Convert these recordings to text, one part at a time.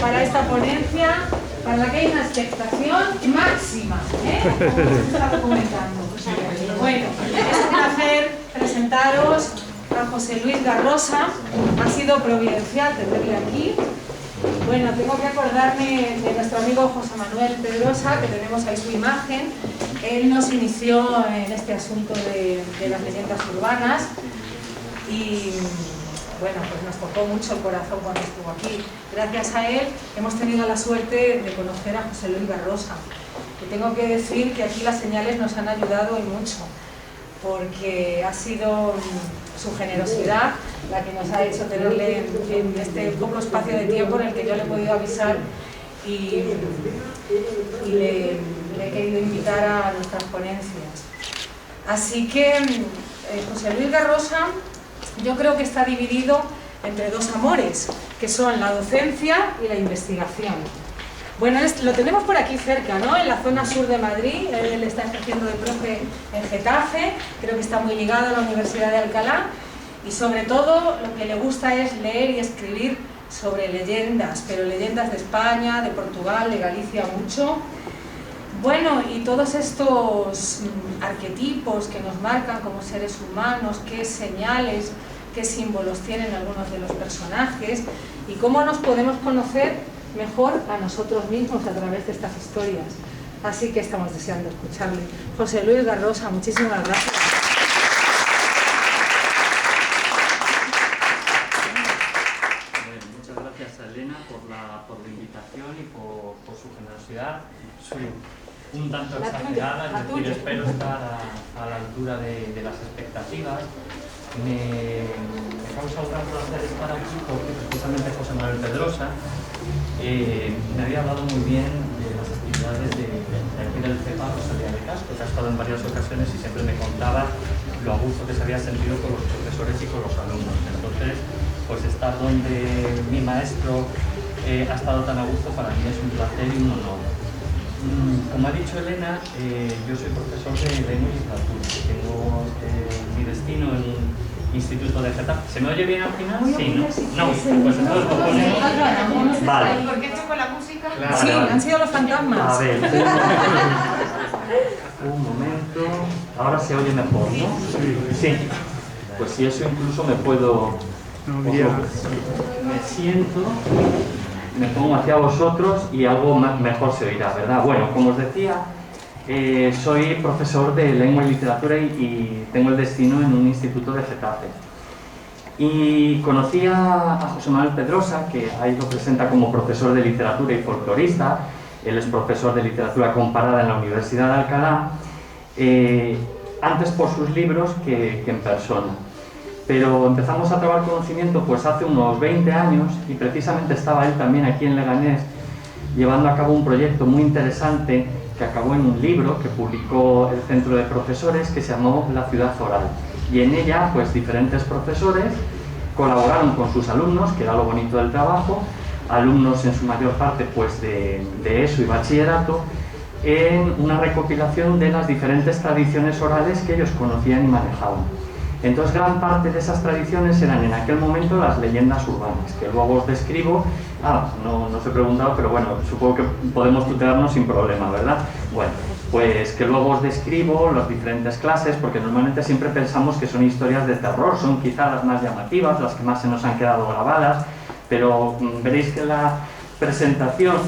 para esta ponencia, para la que hay una expectación máxima, como se está documentando. Bueno, es un placer presentaros a José Luis Garrosa. Ha sido providencial tenerle aquí. Bueno, tengo que acordarme de nuestro amigo José Manuel Pedrosa, que tenemos ahí su imagen. Él nos inició en este asunto de las leyendas urbanas y bueno, pues nos tocó mucho el corazón cuando estuvo aquí. Gracias a él hemos tenido la suerte de conocer a José Luis Garrosa. Y tengo que decir que aquí las señales nos han ayudado y mucho, porque ha sido su generosidad la que nos ha hecho tenerle en este poco espacio de tiempo en el que yo le he podido avisar y le he querido invitar a nuestras ponencias. Así que José Luis Garrosa, yo creo que está dividido entre dos amores, que son la docencia y la investigación. Bueno, lo tenemos por aquí cerca, ¿no? En la zona sur de Madrid. Él está ejerciendo de profe en Getafe, creo que está muy ligado a la Universidad de Alcalá, y sobre todo lo que le gusta es leer y escribir sobre leyendas, pero leyendas de España, de Portugal, de Galicia mucho. Bueno, y todos estos arquetipos que nos marcan como seres humanos, qué señales, qué símbolos tienen algunos de los personajes y cómo nos podemos conocer mejor a nosotros mismos a través de estas historias. Así que estamos deseando escucharle. José Luis Garrosa, muchísimas gracias. Bueno, muchas gracias a Elena por la invitación y por su generosidad. Soy un tanto exagerada, es decir, espero estar a la altura de las expectativas. Me causa un gran placer estar aquí porque precisamente José Manuel Pedrosa me había hablado muy bien de las actividades de aquí del CEPA Rosalía de Castro, que ha estado en varias ocasiones y siempre me contaba lo a gusto que se había sentido con los profesores y con los alumnos. Entonces, pues estar donde mi maestro ha estado tan a gusto para mí es un placer y un honor. Como ha dicho Elena, yo soy profesor de lengua y literatura. Tengo mi destino en un instituto de Getafe. ¿Se me oye bien al final? Sí, ¿no? No, pues entonces lo ponemos. Vale. ¿Por qué esto con la música? Claro, Sí, vale. han sido los fantasmas. A ver, un momento. Ahora se oye mejor, ¿no? Sí. Pues si eso incluso me puedo... Me siento... Me pongo hacia vosotros y algo mejor se oirá, ¿verdad? Bueno, como os decía, soy profesor de lengua y literatura y tengo el destino en un instituto de Getafe. Y conocí a José Manuel Pedrosa, que ahí lo presenta como profesor de literatura y folclorista. Él es profesor de literatura comparada en la Universidad de Alcalá, antes por sus libros que en persona. Pero empezamos a trabajar conocimiento pues hace unos 20 años y precisamente estaba él también aquí en Leganés llevando a cabo un proyecto muy interesante que acabó en un libro que publicó el Centro de Profesores que se llamó La Ciudad Oral. Y en ella pues diferentes profesores colaboraron con sus alumnos, que era lo bonito del trabajo, alumnos en su mayor parte pues de ESO y bachillerato, en una recopilación de las diferentes tradiciones orales que ellos conocían y manejaban. Entonces, gran parte de esas tradiciones eran en aquel momento las leyendas urbanas, que luego os describo. No os he preguntado, pero bueno, supongo que podemos tutearnos sin problema, ¿verdad? Bueno, pues que luego os describo las diferentes clases, porque normalmente siempre pensamos que son historias de terror, son quizá las más llamativas, las que más se nos han quedado grabadas, pero veréis que la presentación,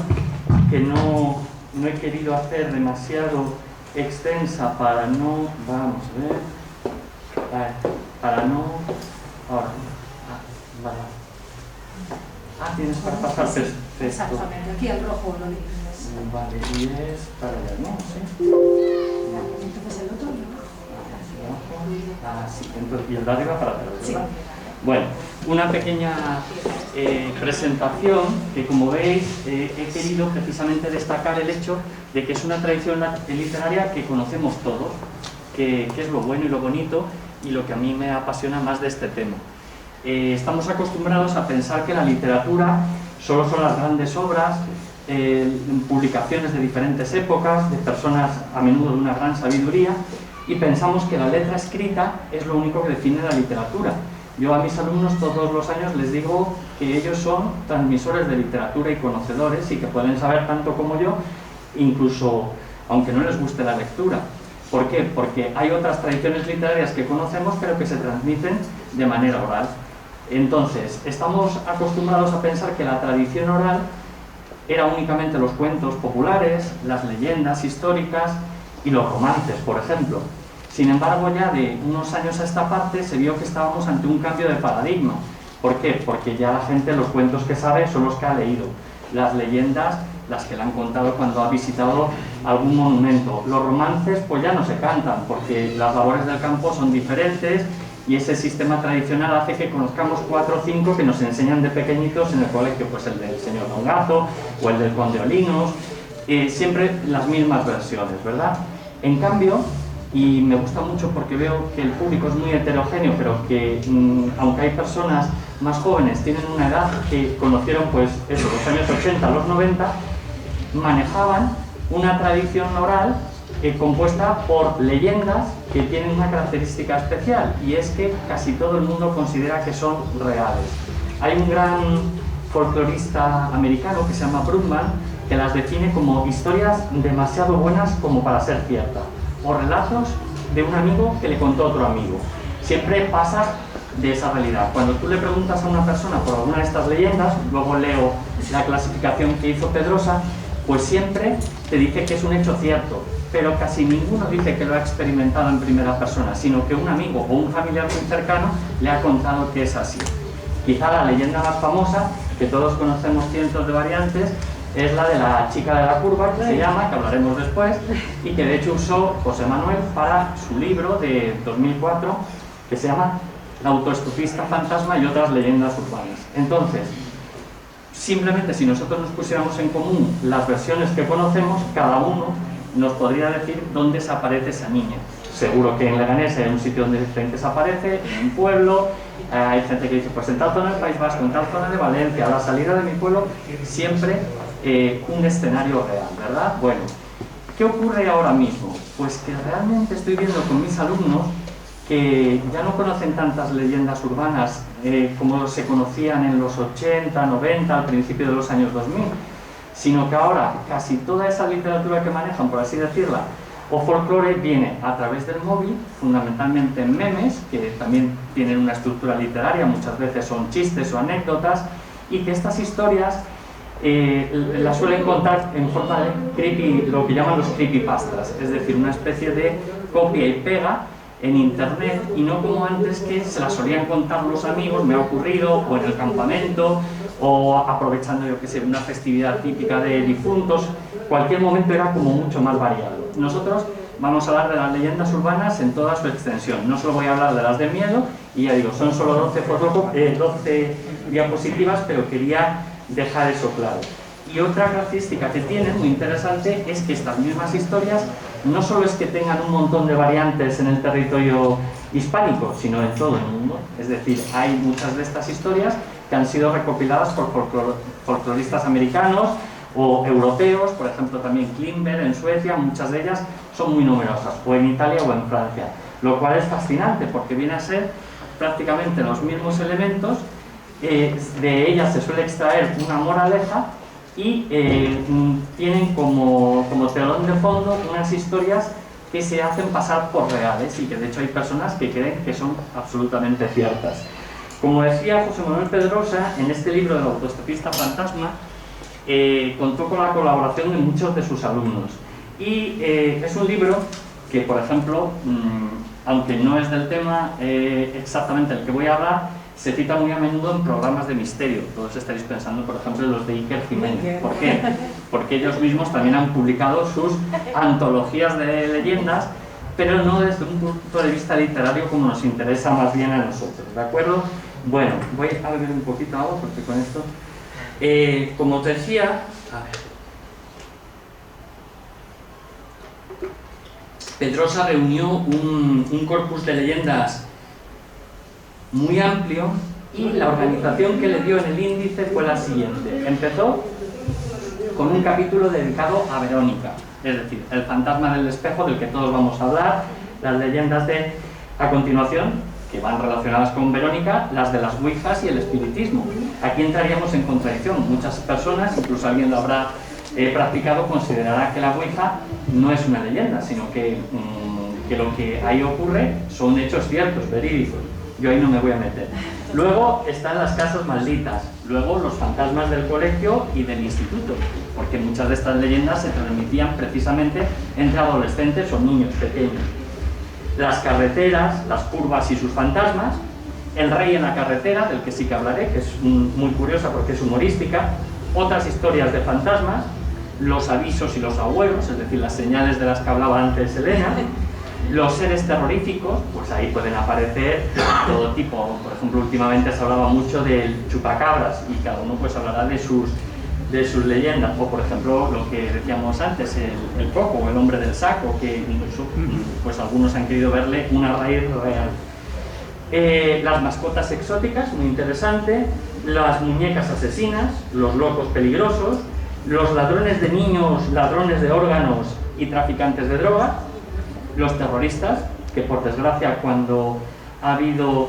que no he querido hacer demasiado extensa para no... Vamos a ver... Para no... Ahora. Vale. Tienes para pasar perfecto. Exactamente, aquí el rojo lo dices. Vale, y es para allá, ¿no? Sí. Entonces el otro sí, entonces, y el de arriba para atrás, ¿verdad? Sí. Bueno, una pequeña presentación que, como veis, he querido precisamente destacar el hecho de que es una tradición literaria que conocemos todos, que es lo bueno y lo bonito y lo que a mí me apasiona más de este tema. Estamos acostumbrados a pensar que la literatura solo son las grandes obras, publicaciones de diferentes épocas, de personas a menudo de una gran sabiduría, y pensamos que la letra escrita es lo único que define la literatura. Yo a mis alumnos todos los años les digo que ellos son transmisores de literatura y conocedores y que pueden saber tanto como yo, incluso aunque no les guste la lectura. ¿Por qué? Porque hay otras tradiciones literarias que conocemos pero que se transmiten de manera oral. Entonces, estamos acostumbrados a pensar que la tradición oral era únicamente los cuentos populares, las leyendas históricas y los romances, por ejemplo. Sin embargo, ya de unos años a esta parte se vio que estábamos ante un cambio de paradigma. ¿Por qué? Porque ya la gente, los cuentos que sabe son los que ha leído. Las leyendas, las que le han contado cuando ha visitado algún monumento. Los romances, pues ya no se cantan, porque las labores del campo son diferentes y ese sistema tradicional hace que conozcamos 4 o 5 que nos enseñan de pequeñitos en el colegio, pues el del señor Don Gato o el del Conde Olinos, siempre las mismas versiones, ¿verdad? En cambio, y me gusta mucho porque veo que el público es muy heterogéneo, pero que aunque hay personas más jóvenes, tienen una edad que conocieron pues eso, los años 80, los 90, manejaban una tradición oral compuesta por leyendas que tienen una característica especial, y es que casi todo el mundo considera que son reales. Hay un gran folclorista americano que se llama Bruckmann, que las define como historias demasiado buenas como para ser ciertas, o relatos de un amigo que le contó a otro amigo. Siempre pasa de esa realidad. Cuando tú le preguntas a una persona por alguna de estas leyendas, luego leo la clasificación que hizo Pedrosa, pues siempre te dice que es un hecho cierto, pero casi ninguno dice que lo ha experimentado en primera persona, sino que un amigo o un familiar muy cercano le ha contado que es así. Quizá la leyenda más famosa, que todos conocemos cientos de variantes, es la de la chica de la curva, que se llama, que hablaremos después, y que de hecho usó José Manuel para su libro de 2004, que se llama La autoestopista fantasma y otras leyendas urbanas. Entonces, simplemente si nosotros nos pusiéramos en común las versiones que conocemos, cada uno nos podría decir dónde se aparece esa niña. Seguro que en Leganés hay un sitio donde dicen que se aparece, en un pueblo, hay gente que dice, pues en tal zona del País Vasco, en tal zona de Valencia, a la salida de mi pueblo, siempre un escenario real, ¿verdad? Bueno, ¿qué ocurre ahora mismo? Pues que realmente estoy viendo con mis alumnos que ya no conocen tantas leyendas urbanas como se conocían en los 80, 90, al principio de los años 2000, sino que ahora casi toda esa literatura que manejan, por así decirla, o folclore, viene a través del móvil, fundamentalmente en memes, que también tienen una estructura literaria, muchas veces son chistes o anécdotas, y que estas historias las suelen contar en forma de creepy, lo que llaman los creepypastas, es decir, una especie de copia y pega en internet, y no como antes que se las solían contar los amigos, me ha ocurrido, o en el campamento, o aprovechando, yo que sé, una festividad típica de difuntos. Cualquier momento era como mucho más variado. Nosotros vamos a hablar de las leyendas urbanas en toda su extensión. No solo voy a hablar de las de miedo, y ya digo, son solo 12 diapositivas, pero quería dejar eso claro. Y otra característica que tienen, muy interesante, es que estas mismas historias no solo es que tengan un montón de variantes en el territorio hispánico, sino en todo el mundo. Es decir, hay muchas de estas historias que han sido recopiladas por folcloristas americanos o europeos, por ejemplo también Klimber en Suecia, muchas de ellas son muy numerosas, o en Italia o en Francia, lo cual es fascinante porque viene a ser prácticamente los mismos elementos. De ellas se suele extraer una moraleja y tienen como telón de fondo unas historias que se hacen pasar por reales y que de hecho hay personas que creen que son absolutamente ciertas. Como decía José Manuel Pedrosa, en este libro de la autoestopista fantasma contó con la colaboración de muchos de sus alumnos, y es un libro que, por ejemplo, aunque no es del tema exactamente del que voy a hablar, se cita muy a menudo en programas de misterio. Todos estaréis pensando, por ejemplo, en los de Iker Jiménez. ¿Por qué? Porque ellos mismos también han publicado sus antologías de leyendas, pero no desde un punto de vista literario como nos interesa más bien a nosotros, ¿de acuerdo? Bueno, voy a beber un poquito de agua porque con esto... como os decía... A ver. Pedrosa reunió un corpus de leyendas muy amplio, y la organización que le dio en el índice fue la siguiente. Empezó con un capítulo dedicado a Verónica, es decir, el fantasma del espejo del que todos vamos a hablar, las leyendas de... A continuación, que van relacionadas con Verónica, las de las ouijas y el espiritismo. Aquí entraríamos en contradicción. Muchas personas, incluso alguien lo habrá practicado, considerará que la ouija no es una leyenda, sino que lo que ahí ocurre son hechos ciertos, verídicos. Yo ahí no me voy a meter. Luego están las casas malditas, luego los fantasmas del colegio y del instituto, porque muchas de estas leyendas se transmitían precisamente entre adolescentes o niños pequeños. Las carreteras, las curvas y sus fantasmas, el rey en la carretera, del que sí que hablaré, que es muy curiosa porque es humorística, otras historias de fantasmas, los avisos y los agüeros, es decir, las señales de las que hablaba antes Elena, los seres terroríficos, pues ahí pueden aparecer todo tipo. Por ejemplo, últimamente se hablaba mucho del chupacabras y cada uno pues hablará de sus leyendas, o por ejemplo lo que decíamos antes, el coco o el hombre del saco, que incluso pues algunos han querido verle una raíz real. Las mascotas exóticas, muy interesante, las muñecas asesinas, los locos peligrosos, los ladrones de niños, ladrones de órganos y traficantes de drogas, los terroristas, que por desgracia cuando ha habido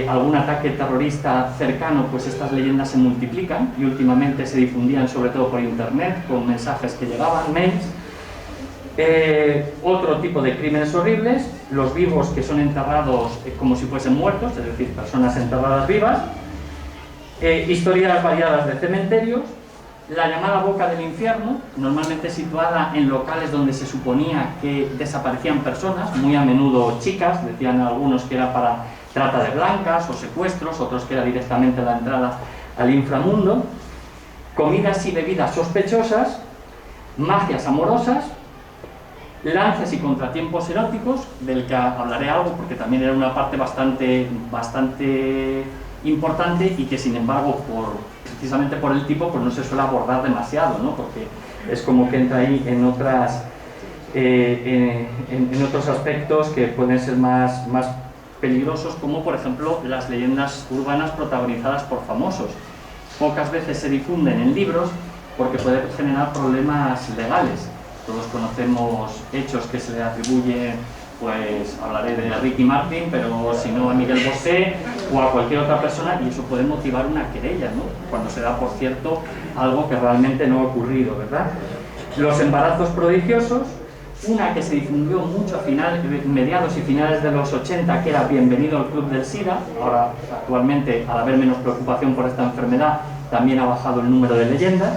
algún ataque terrorista cercano, pues estas leyendas se multiplican y últimamente se difundían sobre todo por internet, con mensajes que llegaban, mails. Otro tipo de crímenes horribles, los vivos que son enterrados como si fuesen muertos, es decir, personas enterradas vivas, historias variadas de cementerios, la llamada boca del infierno, normalmente situada en locales donde se suponía que desaparecían personas, muy a menudo chicas, decían algunos que era para trata de blancas o secuestros, otros que era directamente la entrada al inframundo, comidas y bebidas sospechosas, magias amorosas, lances y contratiempos eróticos, del que hablaré algo porque también era una parte bastante importante y que sin embargo precisamente por el tipo pues no se suele abordar demasiado, ¿no? Porque es como que entra ahí en otros aspectos que pueden ser más peligrosos, como por ejemplo las leyendas urbanas protagonizadas por famosos. Pocas veces se difunden en libros porque puede generar problemas legales. Todos conocemos hechos que se le atribuyen, pues hablaré de Ricky Martin, pero si no a Miguel Bosé o a cualquier otra persona, y eso puede motivar una querella, ¿no? Cuando se da por cierto algo que realmente no ha ocurrido, ¿verdad? Los embarazos prodigiosos, una que se difundió mucho a mediados y finales de los 80, que era Bienvenido al Club del SIDA. Ahora, actualmente, al haber menos preocupación por esta enfermedad, también ha bajado el número de leyendas.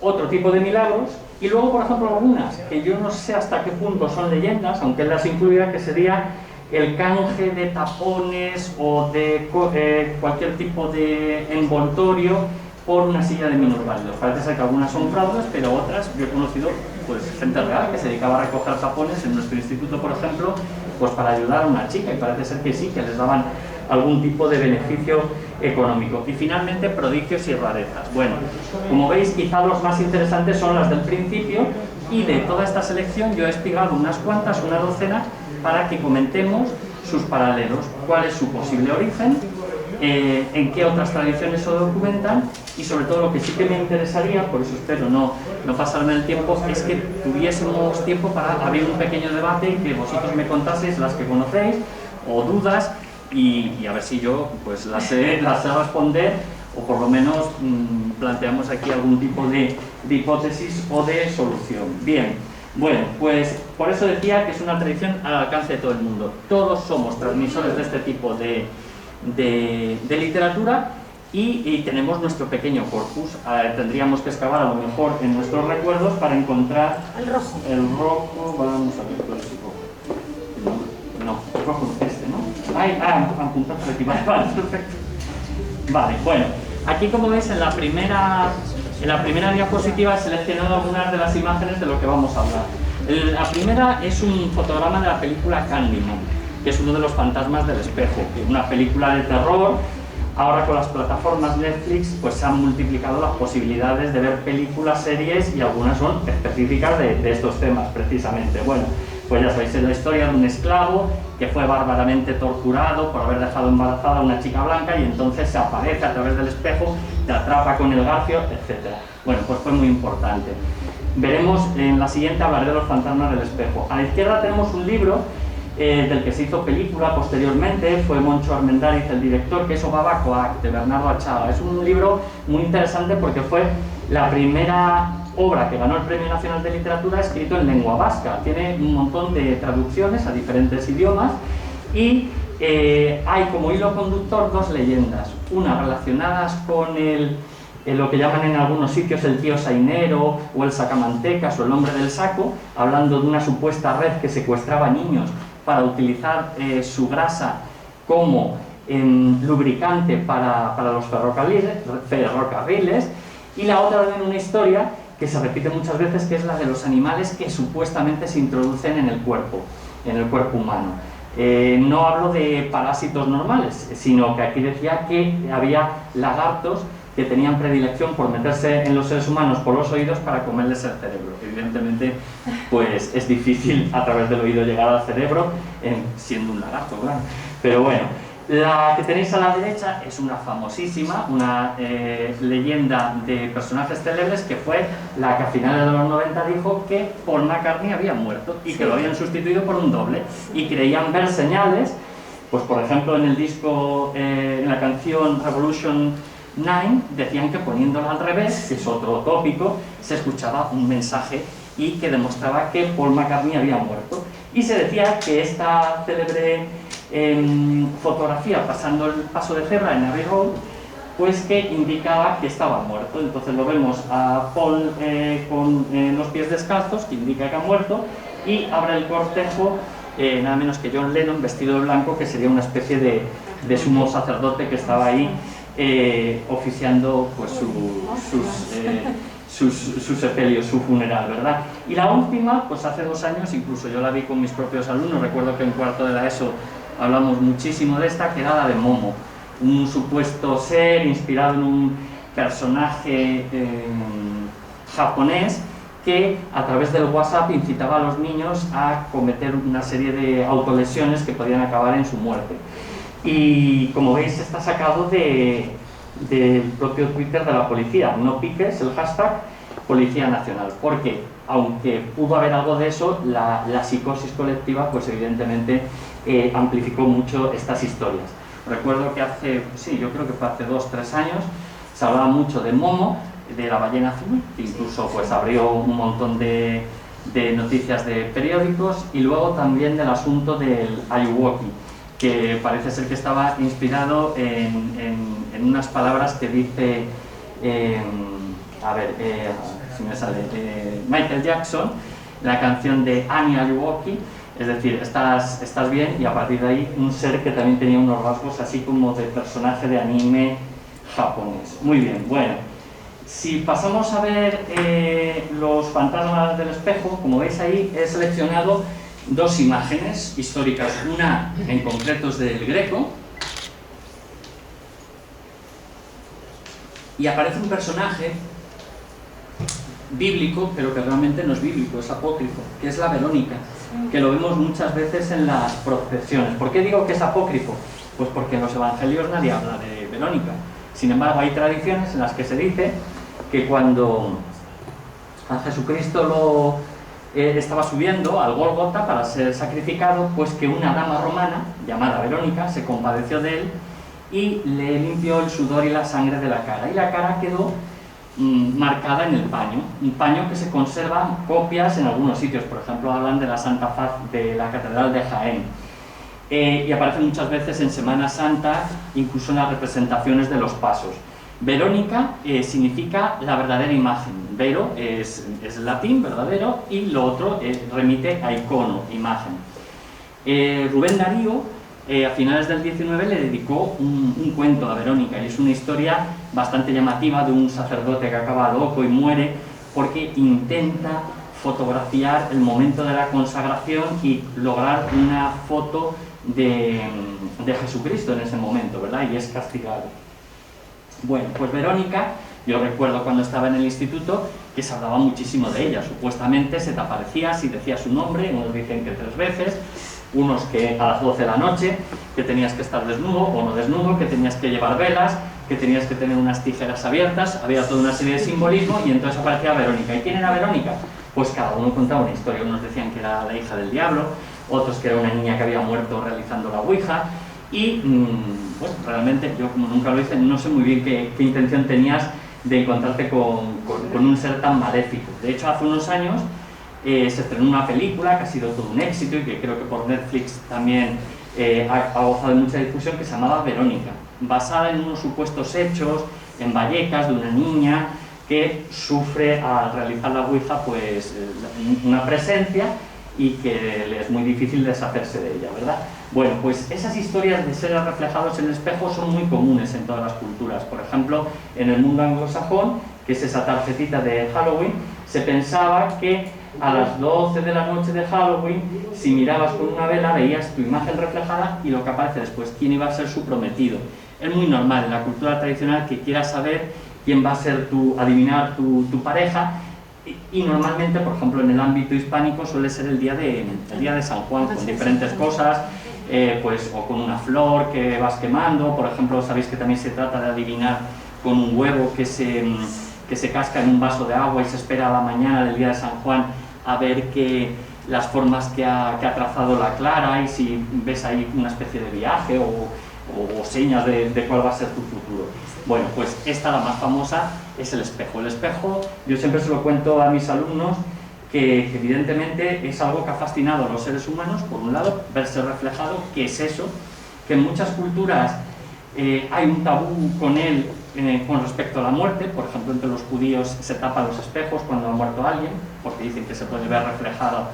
Otro tipo de milagros, y luego, por ejemplo, algunas que yo no sé hasta qué punto son leyendas, aunque él las incluya, que sería el canje de tapones o de cualquier tipo de envoltorio por una silla de minusválidos. Parece ser que algunas son fraudes, pero otras yo he conocido pues gente real que se dedicaba a recoger tapones en nuestro instituto, por ejemplo, pues para ayudar a una chica, y parece ser que sí, que les daban algún tipo de beneficio económico. Y finalmente, prodigios y rarezas. Bueno, como veis, quizá los más interesantes son las del principio, y de toda esta selección yo he espigado unas cuantas, una docena, para que comentemos sus paralelos, cuál es su posible origen, en qué otras tradiciones se documentan, y sobre todo lo que sí que me interesaría, por eso espero no pasarme el tiempo, es que tuviésemos tiempo para abrir un pequeño debate y que vosotros me contaseis las que conocéis o dudas, y a ver si yo pues las sé responder, o por lo menos planteamos aquí algún tipo de hipótesis o de solución. Bien, bueno, pues por eso decía que es una tradición al alcance de todo el mundo. Todos somos transmisores de este tipo de literatura, y tenemos nuestro pequeño corpus. Tendríamos que excavar a lo mejor en nuestros recuerdos para encontrar el rojo, vamos a ver, no, el rojo es este, ¿no? Apuntar por aquí, vale, perfecto. Vale, bueno, aquí como veis en la primera diapositiva he seleccionado algunas de las imágenes de lo que vamos a hablar. La primera es un fotograma de la película Candyman, que es uno de los fantasmas del espejo, una película de terror. Ahora con las plataformas Netflix pues se han multiplicado las posibilidades de ver películas, series, y algunas son específicas de estos temas precisamente. Bueno, pues ya sabéis, es la historia de un esclavo que fue bárbaramente torturado por haber dejado embarazada a una chica blanca, y entonces se aparece a través del espejo, te atrapa con el garfio, etc. Bueno, pues fue muy importante. Veremos en la siguiente, hablaré de los fantasmas del espejo. A la izquierda tenemos un libro del que se hizo película posteriormente, fue Moncho Armendáriz el director, que es Obaba Coac, de Bernardo Achaga. Es un libro muy interesante porque fue la primera obra que ganó el Premio Nacional de Literatura escrito en lengua vasca. Tiene un montón de traducciones a diferentes idiomas y hay como hilo conductor dos leyendas, una relacionadas con lo que llaman en algunos sitios el tío sainero o el sacamantecas o el hombre del saco, hablando de una supuesta red que secuestraba niños para utilizar su grasa como lubricante para los ferrocarriles, y la otra también una historia que se repite muchas veces, que es la de los animales que supuestamente se introducen en el cuerpo humano. No hablo de parásitos normales, sino que aquí decía que había lagartos que tenían predilección por meterse en los seres humanos por los oídos para comerles el cerebro. Evidentemente, pues es difícil a través del oído llegar al cerebro, siendo un lagarto, claro. Pero bueno, la que tenéis a la derecha es una famosísima, una leyenda de personajes célebres, que fue la que a finales de los 90 dijo que Paul McCartney había muerto y que lo habían sustituido por un doble, y creían ver señales, pues por ejemplo en el disco, en la canción Revolution 9, decían que poniéndola al revés, que es otro tópico, se escuchaba un mensaje y que demostraba que Paul McCartney había muerto. Y se decía que esta célebre fotografía pasando el paso de cebra en Abbey Road, pues que indicaba que estaba muerto. Entonces lo vemos a Paul con los pies descalzos, que indica que ha muerto, y abre el cortejo nada menos que John Lennon vestido de blanco, que sería una especie de sumo sacerdote que estaba ahí oficiando pues su sepelio, su funeral, ¿verdad? Y la última, pues hace 2 años, incluso yo la vi con mis propios alumnos, recuerdo que en cuarto de la ESO hablamos muchísimo de esta, que era la de Momo, un supuesto ser inspirado en un personaje japonés que a través del WhatsApp incitaba a los niños a cometer una serie de autolesiones que podían acabar en su muerte. Y como veis, está sacado del propio Twitter de la policía. No piques el hashtag Policía Nacional, porque aunque pudo haber algo de eso, la psicosis colectiva pues evidentemente amplificó mucho estas historias. Recuerdo que yo creo que fue hace 2 o 3 años, se hablaba mucho de Momo, de la ballena azul, que incluso pues abrió un montón de noticias de periódicos, y luego también del asunto del Ayuwoki, que parece ser que estaba inspirado en unas palabras que dice, si me sale, Michael Jackson, la canción de Annie Ayuwoki, es decir, estás bien, y a partir de ahí un ser que también tenía unos rasgos así como de personaje de anime japonés. Muy bien, bueno, si pasamos a ver los fantasmas del espejo, como veis ahí he seleccionado 2 imágenes históricas, una en concreto es del Greco, y aparece un personaje bíblico, pero que realmente no es bíblico, es apócrifo, que es la Verónica, que lo vemos muchas veces en las procesiones. ¿Por qué digo que es apócrifo? Pues porque en los evangelios nadie habla de Verónica. Sin embargo, hay tradiciones en las que se dice que cuando a Jesucristo estaba subiendo al Gólgota para ser sacrificado, pues que una dama romana llamada Verónica se compadeció de él y le limpió el sudor y la sangre de la cara, y la cara quedó marcada en el paño, un paño que se conservan copias en algunos sitios. Por ejemplo, hablan de la Santa Faz de la Catedral de Jaén, y aparece muchas veces en Semana Santa, incluso en las representaciones de los pasos. Verónica significa la verdadera imagen. Vero es latín, verdadero, y lo otro remite a icono, imagen. Rubén Darío, a finales del 19, le dedicó un cuento a Verónica, y es una historia bastante llamativa de un sacerdote que acaba loco y muere porque intenta fotografiar el momento de la consagración y lograr una foto de Jesucristo en ese momento, ¿verdad? Y es castigado. Bueno, pues Verónica, yo recuerdo cuando estaba en el instituto que se hablaba muchísimo de ella. Supuestamente se te aparecía si decías su nombre, unos dicen que 3 veces, unos que a las 12 de la noche, que tenías que estar desnudo o no desnudo, que tenías que llevar velas, que tenías que tener unas tijeras abiertas, había toda una serie de simbolismo, y entonces aparecía Verónica. ¿Y quién era Verónica? Pues cada uno contaba una historia. Unos decían que era la hija del diablo, otros que era una niña que había muerto realizando la ouija. Y bueno, realmente yo, como nunca lo hice, no sé muy bien qué intención tenías de encontrarte con un ser tan maléfico. De hecho, hace unos años se estrenó una película que ha sido todo un éxito y que creo que por Netflix también ha gozado de mucha difusión, que se llamaba Verónica, basada en unos supuestos hechos en Vallecas de una niña que sufre al realizar la ouija pues una presencia y que le es muy difícil deshacerse de ella, ¿verdad? Bueno, pues esas historias de seres reflejados en el espejo son muy comunes en todas las culturas. Por ejemplo, en el mundo anglosajón, que es esa tarjetita de Halloween, se pensaba que a las 12 de la noche de Halloween, si mirabas con una vela, veías tu imagen reflejada y lo que aparece después, quién iba a ser su prometido. Es muy normal en la cultura tradicional que quieras saber quién va a ser adivinar tu pareja. Y normalmente, por ejemplo, en el ámbito hispánico suele ser el día de San Juan, con diferentes cosas, pues, o con una flor que vas quemando. Por ejemplo, sabéis que también se trata de adivinar con un huevo que se casca en un vaso de agua y se espera a la mañana del día de San Juan a ver las formas que ha trazado la clara, y si ves ahí una especie de viaje o señas de cuál va a ser tu futuro. Bueno, pues esta, la más famosa, es el espejo. El espejo, yo siempre se lo cuento a mis alumnos, que evidentemente es algo que ha fascinado a los seres humanos. Por un lado, verse reflejado. ¿Qué es eso? Que en muchas culturas hay un tabú con él con respecto a la muerte. Por ejemplo, entre los judíos se tapan los espejos cuando ha muerto alguien, porque dicen que se puede ver reflejado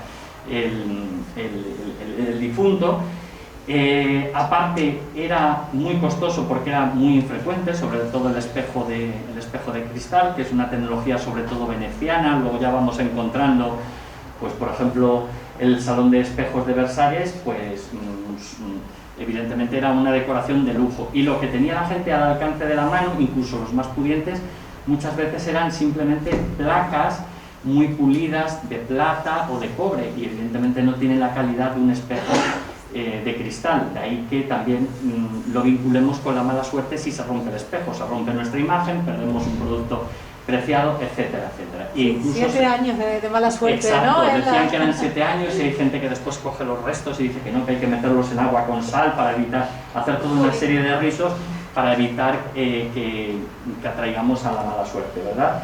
el difunto. Aparte, era muy costoso porque era muy infrecuente, sobre todo el espejo de cristal, que es una tecnología sobre todo veneciana. Luego ya vamos encontrando, pues por ejemplo, el Salón de Espejos de Versalles, pues evidentemente era una decoración de lujo. Y lo que tenía la gente al alcance de la mano, incluso los más pudientes, muchas veces eran simplemente placas muy pulidas de plata o de cobre, y evidentemente no tienen la calidad de un espejo de cristal. De ahí que también lo vinculemos con la mala suerte si se rompe el espejo, se rompe nuestra imagen, perdemos un producto preciado, etcétera, etcétera. Y incluso 7 años de mala suerte, exacto, ¿no? Decían que eran 7 años, y hay gente que después coge los restos y dice que no, que hay que meterlos en agua con sal para evitar, hacer toda una serie de ritos para evitar que atraigamos a la mala suerte, ¿verdad?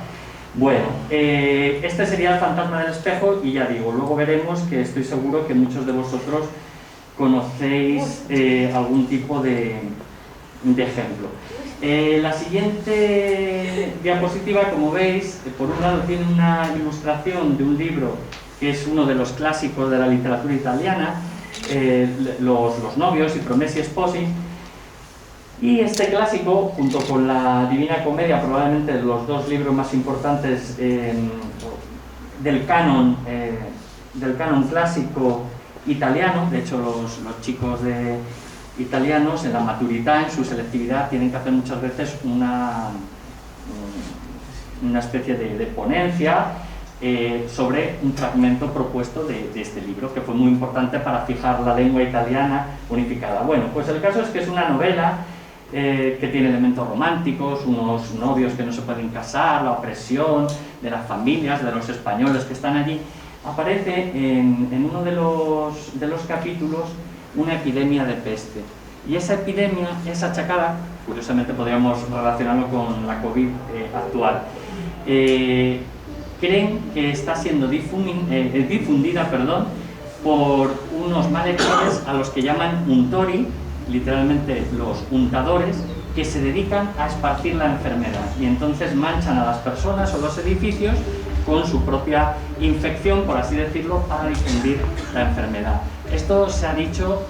Bueno, este sería el fantasma del espejo, y ya digo, luego veremos que estoy seguro que muchos de vosotros conocéis algún tipo de ejemplo. La siguiente diapositiva, como veis, por un lado tiene una ilustración de un libro que es uno de los clásicos de la literatura italiana, Los novios, I Promessi Sposi. Y este clásico, junto con la Divina Comedia, probablemente los dos libros más importantes del canon clásico italiano. De hecho, los chicos italianos en la maturità, en su selectividad, tienen que hacer muchas veces una especie de ponencia sobre un fragmento propuesto de este libro, que fue muy importante para fijar la lengua italiana unificada. Bueno, pues el caso es que es una novela que tiene elementos románticos, unos novios que no se pueden casar, la opresión de las familias, de los españoles que están allí. Aparece en uno de los capítulos una epidemia de peste, y esa epidemia es achacada, curiosamente podríamos relacionarlo con la COVID actual. Creen que está siendo difundida por unos malhechores a los que llaman untori, literalmente los untadores, que se dedican a esparcir la enfermedad, y entonces manchan a las personas o los edificios con su propia infección, por así decirlo, para difundir la enfermedad. Esto se ha dicho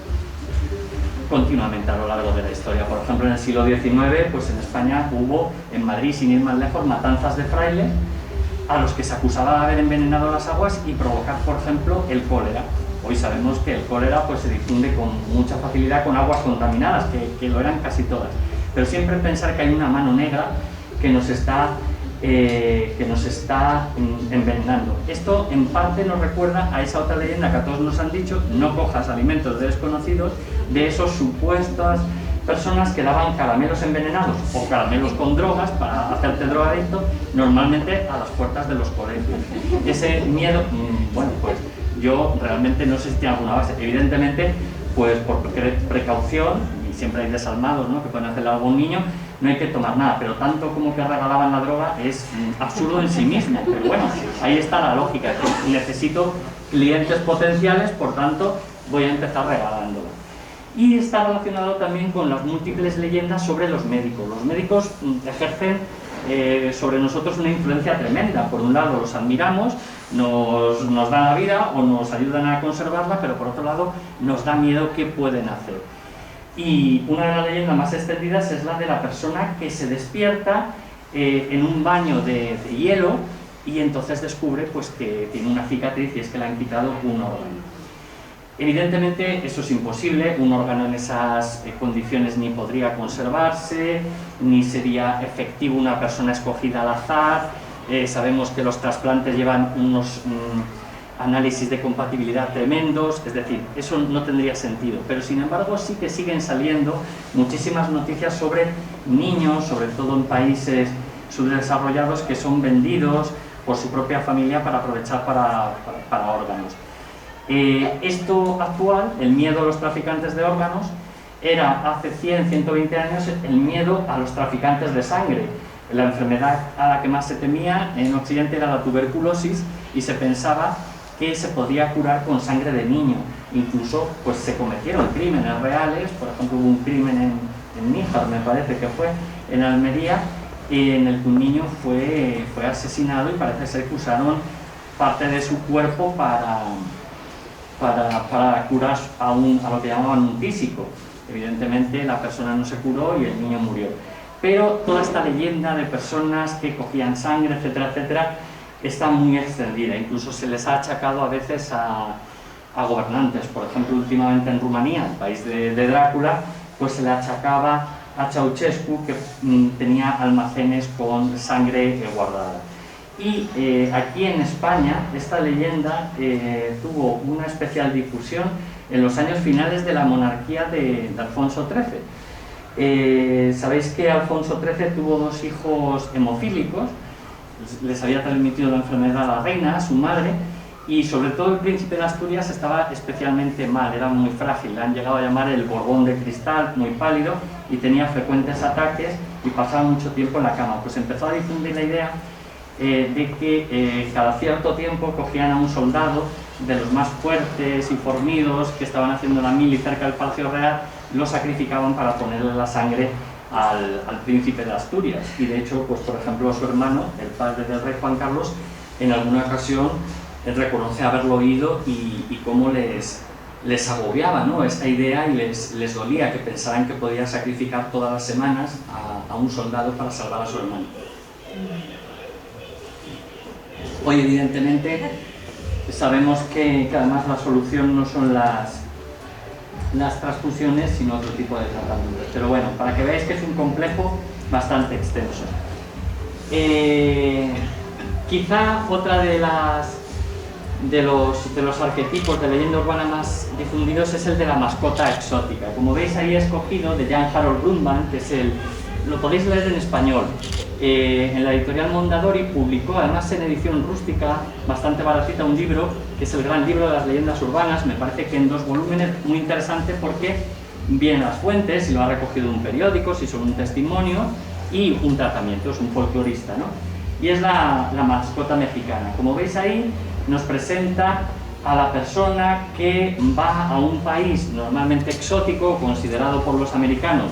continuamente a lo largo de la historia. Por ejemplo, en el siglo XIX, pues en España hubo, en Madrid, sin ir más lejos, matanzas de frailes a los que se acusaba de haber envenenado las aguas y provocar, por ejemplo, el cólera. Hoy sabemos que el cólera pues se difunde con mucha facilidad con aguas contaminadas, que lo eran casi todas. Pero siempre pensar que hay una mano negra que nos está envenenando. Esto en parte nos recuerda a esa otra leyenda que a todos nos han dicho: no cojas alimentos de desconocidos, de esos supuestas personas que daban caramelos envenenados o caramelos con drogas para hacerte drogadicto, normalmente a las puertas de los colegios. Ese miedo, bueno, pues yo realmente no sé si tiene alguna base. Evidentemente, pues por precaución, y siempre hay desalmados, ¿no?, que pueden hacerle algo a un niño, no hay que tomar nada, pero tanto como que regalaban la droga es absurdo en sí mismo. Pero bueno, ahí está la lógica, que necesito clientes potenciales, por tanto voy a empezar regalándola. Y está relacionado también con las múltiples leyendas sobre los médicos. Los médicos ejercen sobre nosotros una influencia tremenda. Por un lado los admiramos, nos dan la vida o nos ayudan a conservarla, pero por otro lado nos da miedo qué pueden hacer. Y una de las leyendas más extendidas es la de la persona que se despierta en un baño de hielo y entonces descubre pues, que tiene una cicatriz y es que le han quitado un órgano. Evidentemente eso es imposible, un órgano en esas condiciones ni podría conservarse, ni sería efectivo una persona escogida al azar. Sabemos que los trasplantes llevan unos análisis de compatibilidad tremendos, es decir, eso no tendría sentido, pero sin embargo sí que siguen saliendo muchísimas noticias sobre niños, sobre todo en países subdesarrollados, que son vendidos por su propia familia para aprovechar para órganos. Esto actual, el miedo a los traficantes de órganos, era hace 100, 120 años el miedo a los traficantes de sangre. La enfermedad a la que más se temía en Occidente era la tuberculosis y se pensaba que se podía curar con sangre de niño. Incluso pues, se cometieron crímenes reales, por ejemplo hubo un crimen en Níjar, me parece que fue, en Almería, en el que un niño fue asesinado y parece ser que usaron parte de su cuerpo para curar a lo que llamaban un tísico. Evidentemente la persona no se curó y el niño murió. Pero toda esta leyenda de personas que cogían sangre, etcétera, etcétera, está muy extendida. Incluso se les ha achacado a veces a gobernantes. Por ejemplo, últimamente en Rumanía, el país de Drácula, pues se le achacaba a Ceausescu que tenía almacenes con sangre guardada. Y aquí en España esta leyenda tuvo una especial difusión en los años finales de la monarquía de Alfonso XIII. Sabéis que Alfonso XIII tuvo dos hijos hemofílicos, les había transmitido la enfermedad a la reina, a su madre, y sobre todo el príncipe de Asturias estaba especialmente mal, era muy frágil, le han llegado a llamar el Borbón de cristal, muy pálido, y tenía frecuentes ataques y pasaba mucho tiempo en la cama. Pues empezó a difundir la idea de que cada cierto tiempo cogían a un soldado de los más fuertes y fornidos que estaban haciendo la mili cerca del Palacio Real, lo sacrificaban para ponerle la sangre al príncipe de Asturias. Y de hecho, pues por ejemplo, su hermano, el padre del rey Juan Carlos, en alguna ocasión reconoce haberlo oído y cómo les agobiaba, ¿no?, esta idea, y les dolía que pensaran que podía sacrificar todas las semanas a un soldado para salvar a su hermano. Hoy evidentemente sabemos que además la solución no son las transfusiones, sino otro tipo de tratamientos. Pero bueno, para que veáis que es un complejo bastante extenso. Quizá otra de los arquetipos de leyenda urbana más difundidos es el de la mascota exótica. Como veis ahí he escogido de Jan Harold Grundmann, que es lo podéis leer en español. En la editorial Mondadori publicó, además en edición rústica, bastante baratita, un libro que es el gran libro de las leyendas urbanas, me parece que en 2 volúmenes, muy interesante porque vienen las fuentes, si lo ha recogido un periódico, si son un testimonio y un tratamiento, es un folclorista, ¿no? Y es la mascota mexicana. Como veis ahí, nos presenta a la persona que va a un país normalmente exótico, considerado por los americanos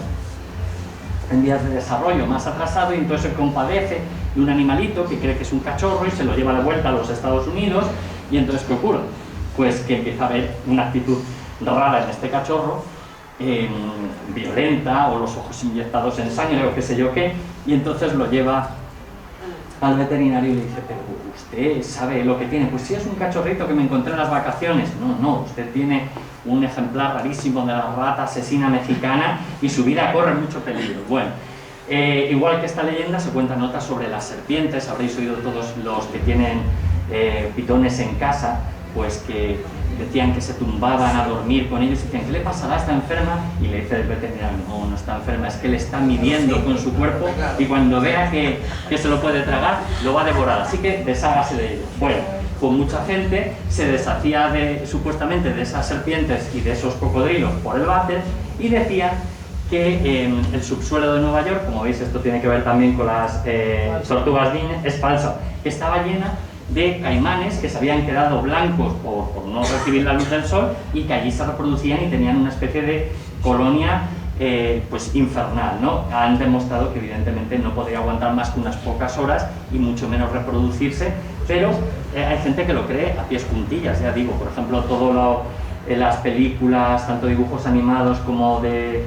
en vías de desarrollo más atrasado, y entonces se compadece de un animalito que cree que es un cachorro y se lo lleva de vuelta a los Estados Unidos. Y entonces ¿qué ocurre? Pues que empieza a haber una actitud rara en este cachorro, violenta, o los ojos inyectados en sangre o qué sé yo qué, y entonces lo lleva al veterinario y le dice: pero usted sabe lo que tiene. Pues sí, es un cachorrito que me encontré en las vacaciones. No, usted tiene un ejemplar rarísimo de la rata asesina mexicana y su vida corre mucho peligro. Bueno, igual que esta leyenda se cuentan notas sobre las serpientes. Habréis oído todos los que tienen pitones en casa, pues que decían que se tumbaban a dormir con ellos y decían, ¿qué le pasará? ¿Está enferma? Y le dice el veterinario, no, no está enferma, es que le está midiendo con su cuerpo y cuando vea que se lo puede tragar, lo va a devorar, así que deshágase de ello. Bueno, pues mucha gente se deshacía supuestamente de esas serpientes y de esos cocodrilos por el váter y decían que el subsuelo de Nueva York, como veis esto tiene que ver también con las tortugas niña, es falso, que estaba llena de caimanes que se habían quedado blancos por no recibir la luz del sol y que allí se reproducían y tenían una especie de colonia pues infernal, ¿no? Han demostrado que evidentemente no podría aguantar más que unas pocas horas y mucho menos reproducirse, pero hay gente que lo cree a pies juntillas, ya digo, por ejemplo, todo las películas, tanto dibujos animados como de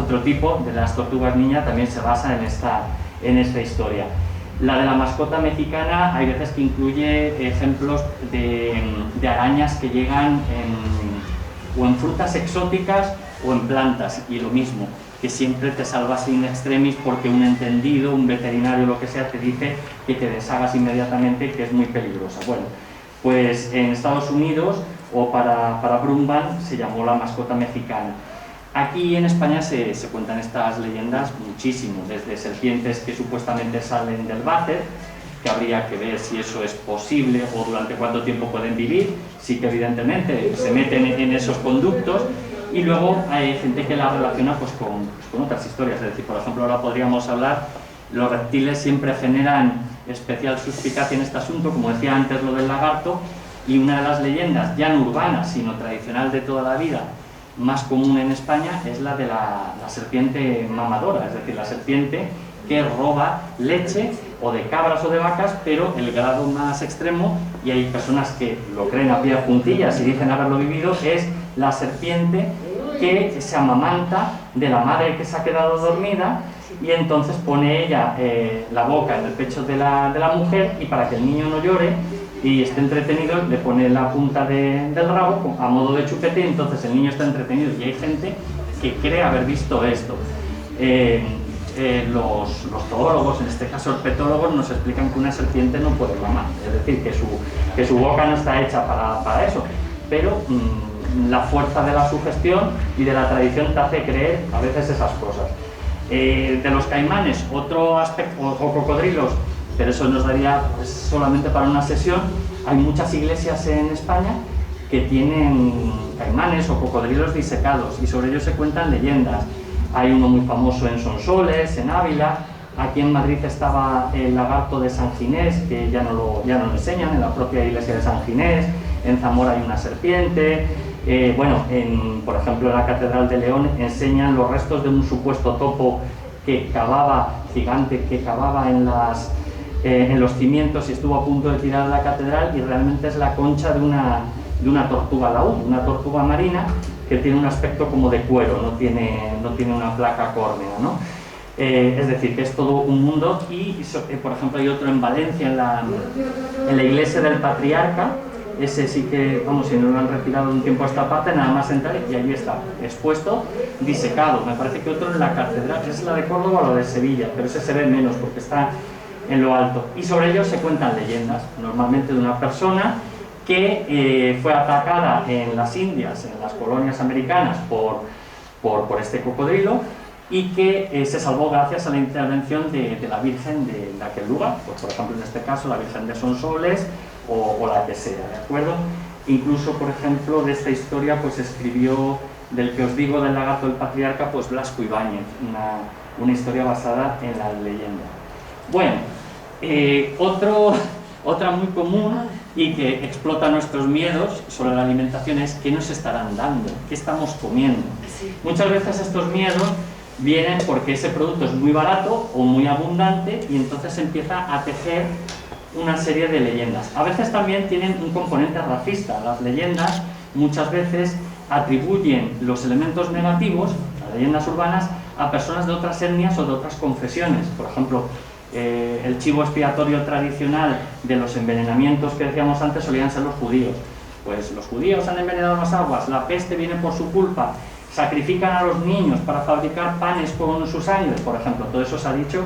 otro tipo, de las tortugas niña, también se basa en esta historia. La de la mascota mexicana hay veces que incluye ejemplos de arañas que llegan o en frutas exóticas o en plantas, y lo mismo, que siempre te salvas in extremis porque un entendido, un veterinario, lo que sea, te dice que te deshagas inmediatamente, que es muy peligrosa. Bueno, pues en Estados Unidos, o para Brumban, se llamó la mascota mexicana. Aquí en España se cuentan estas leyendas muchísimo, desde serpientes que supuestamente salen del váter, que habría que ver si eso es posible o durante cuánto tiempo pueden vivir, sí que evidentemente se meten en esos conductos, y luego hay gente que la relaciona pues con otras historias, es decir, por ejemplo, ahora podríamos hablar, los reptiles siempre generan especial suspicacia en este asunto, como decía antes lo del lagarto, y una de las leyendas, ya no urbanas, sino tradicional de toda la vida, más común en España, es la de la serpiente mamadora, es decir, la serpiente que roba leche o de cabras o de vacas, pero el grado más extremo, y hay personas que lo creen a pie de juntillas y dicen haberlo vivido, es la serpiente que se amamanta de la madre que se ha quedado dormida y entonces pone ella la boca en el pecho de la mujer, y para que el niño no llore y esté entretenido, le pone la punta del rabo a modo de chupete, y entonces el niño está entretenido, y hay gente que cree haber visto esto. Los zoólogos, en este caso herpetólogos, nos explican que una serpiente no puede mamar, es decir, que su boca no está hecha para eso, pero la fuerza de la sugestión y de la tradición te hace creer a veces esas cosas. De los caimanes, otro aspecto, o cocodrilos, pero eso nos daría pues, solamente para una sesión. Hay muchas iglesias en España que tienen caimanes o cocodrilos disecados, y sobre ellos se cuentan leyendas. Hay uno muy famoso en Sonsoles, en Ávila. Aquí en Madrid estaba el lagarto de San Ginés, que ya no lo enseñan, en la propia iglesia de San Ginés. En Zamora hay una serpiente. Bueno, por ejemplo, en la Catedral de León enseñan los restos de un supuesto topo que cavaba, gigante, que cavaba en los cimientos y estuvo a punto de tirar la catedral, y realmente es la concha de una tortuga laúd, una tortuga marina que tiene un aspecto como de cuero, no tiene una placa córnea, ¿no? Es decir, que es todo un mundo. Y por ejemplo hay otro en Valencia, en la iglesia del Patriarca. Ese sí que, vamos, si no lo han retirado de un tiempo a esta parte, nada más entrar y allí está, expuesto, disecado. Me parece que otro en la catedral, es la de Córdoba o la de Sevilla, pero ese se ve menos porque está en lo alto. Y sobre ellos se cuentan leyendas, normalmente de una persona que fue atacada en las Indias, en las colonias americanas, por este cocodrilo, y que se salvó gracias a la intervención de la Virgen de aquel lugar, pues, por ejemplo en este caso la Virgen de Sonsoles, o la que sea, ¿de acuerdo? Incluso, por ejemplo, de esta historia pues escribió, del que os digo, del lagarto del Patriarca, pues Blasco Ibáñez, una historia basada en la leyenda. Bueno, otra muy común y que explota nuestros miedos sobre la alimentación es ¿qué nos estarán dando? ¿Qué estamos comiendo? Muchas veces estos miedos vienen porque ese producto es muy barato o muy abundante, y entonces se empieza a tejer una serie de leyendas. A veces también tienen un componente racista. Las leyendas muchas veces atribuyen los elementos negativos, las leyendas urbanas, a personas de otras etnias o de otras confesiones. Por ejemplo, el chivo expiatorio tradicional de los envenenamientos que decíamos antes solían ser los judíos. Pues los judíos han envenenado las aguas, la peste viene por su culpa, sacrifican a los niños para fabricar panes con su sangre, por ejemplo. Todo eso se ha dicho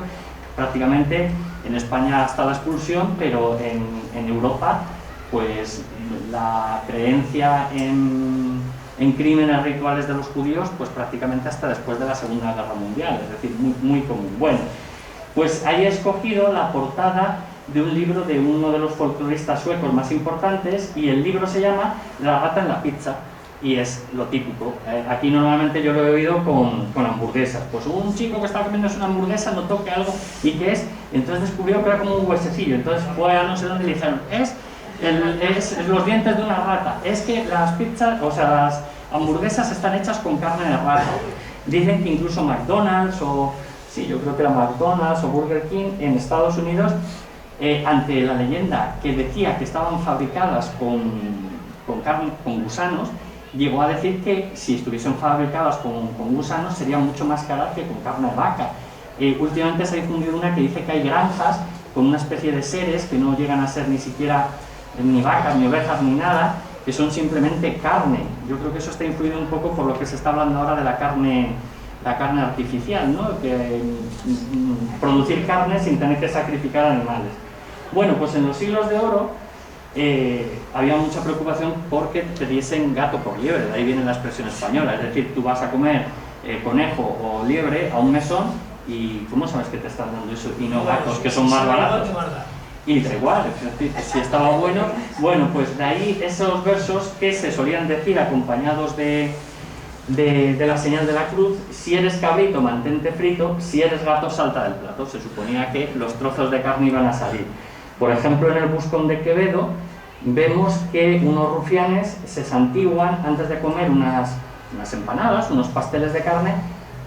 prácticamente en España hasta la expulsión, pero en Europa pues la creencia en crímenes rituales de los judíos, pues prácticamente hasta después de la Segunda Guerra Mundial, es decir, muy común. Bueno, pues ahí he escogido la portada de un libro de uno de los folcloristas suecos más importantes, y el libro se llama La rata en la pizza, y es lo típico. Aquí normalmente yo lo he oído con hamburguesas. Pues un chico que estaba comiendo una hamburguesa notó que algo, ¿y qué es? Entonces descubrió que era como un huesecillo, entonces fue a no sé dónde y le dijeron, es los dientes de una rata. Es que las pizzas, o sea, las hamburguesas están hechas con carne de rata. Dicen que incluso McDonald's, o sí, yo creo que era McDonald's o Burger King en Estados Unidos, ante la leyenda que decía que estaban fabricadas con gusanos, llegó a decir que si estuviesen fabricadas con gusanos serían mucho más caras que con carne de vaca. Últimamente se ha difundido una que dice que hay granjas con una especie de seres que no llegan a ser ni siquiera ni vacas, ni ovejas, ni nada, que son simplemente carne. Yo creo que eso está influido un poco por lo que se está hablando ahora de la carne artificial, ¿no? Que producir carne sin tener que sacrificar animales. Bueno, pues en los siglos de oro había mucha preocupación porque te diesen gato por liebre, de ahí viene la expresión española, es decir, tú vas a comer conejo o liebre a un mesón y ¿cómo sabes que te están dando eso? Y no gatos, que son más baratos. Y da igual, es decir, si estaba bueno, pues de ahí esos versos que se solían decir acompañados de la señal de la cruz: si eres cabrito, mantente frito, si eres gato, salta del plato. Se suponía que los trozos de carne iban a salir. Por ejemplo, en el Buscón de Quevedo vemos que unos rufianes se santiguan antes de comer unas empanadas, unos pasteles de carne,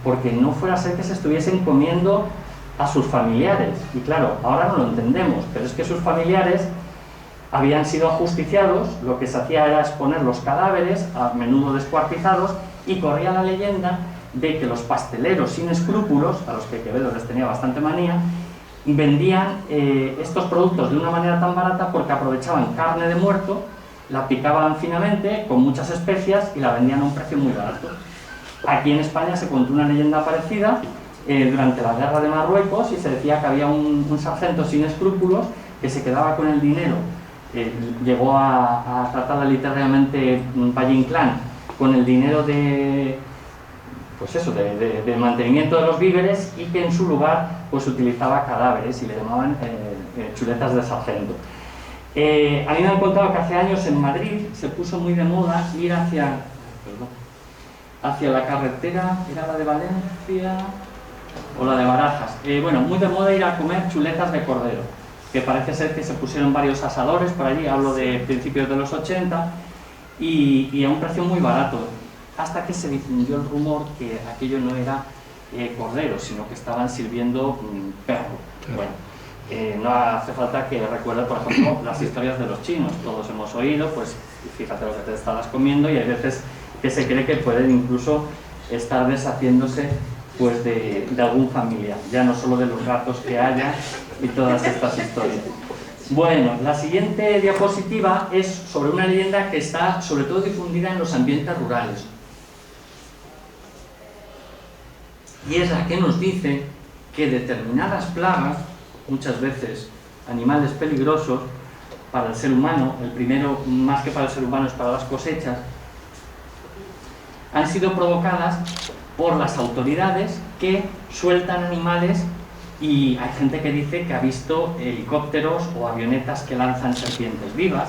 porque no fuera a ser que se estuviesen comiendo a sus familiares. Y claro, ahora no lo entendemos, pero es que sus familiares habían sido ajusticiados, lo que se hacía era exponer los cadáveres, a menudo descuartizados, y corría la leyenda de que los pasteleros sin escrúpulos, a los que Quevedo les tenía bastante manía, vendían estos productos de una manera tan barata porque aprovechaban carne de muerto, la picaban finamente con muchas especias y la vendían a un precio muy barato. Aquí en España se contó una leyenda parecida durante la guerra de Marruecos, y se decía que había un sargento sin escrúpulos que se quedaba con el dinero, llegó a tratarla literalmente Valle Inclán, con el dinero de mantenimiento de los víveres, y que en su lugar pues utilizaba cadáveres y le llamaban chuletas de sargento. A mí me han contado que hace años en Madrid se puso muy de moda ir hacia la carretera, ¿era la de Valencia o la de Barajas? Bueno, muy de moda ir a comer chuletas de cordero, que parece ser que se pusieron varios asadores por allí, hablo de principios de los 80, y a un precio muy barato, hasta que se difundió el rumor que aquello no era cordero, sino que estaban sirviendo perro. Bueno, no hace falta que recuerde, por ejemplo, las historias de los chinos. Todos hemos oído, pues fíjate lo que te estabas comiendo, y hay veces que se cree que pueden incluso estar deshaciéndose pues de algún familiar, ya no solo de los gatos que haya y todas estas historias. Bueno, la siguiente diapositiva es sobre una leyenda que está sobre todo difundida en los ambientes rurales. Y es la que nos dice que determinadas plagas, muchas veces animales peligrosos para el ser humano, el primero más que para el ser humano es para las cosechas, han sido provocadas por las autoridades que sueltan animales, y hay gente que dice que ha visto helicópteros o avionetas que lanzan serpientes vivas,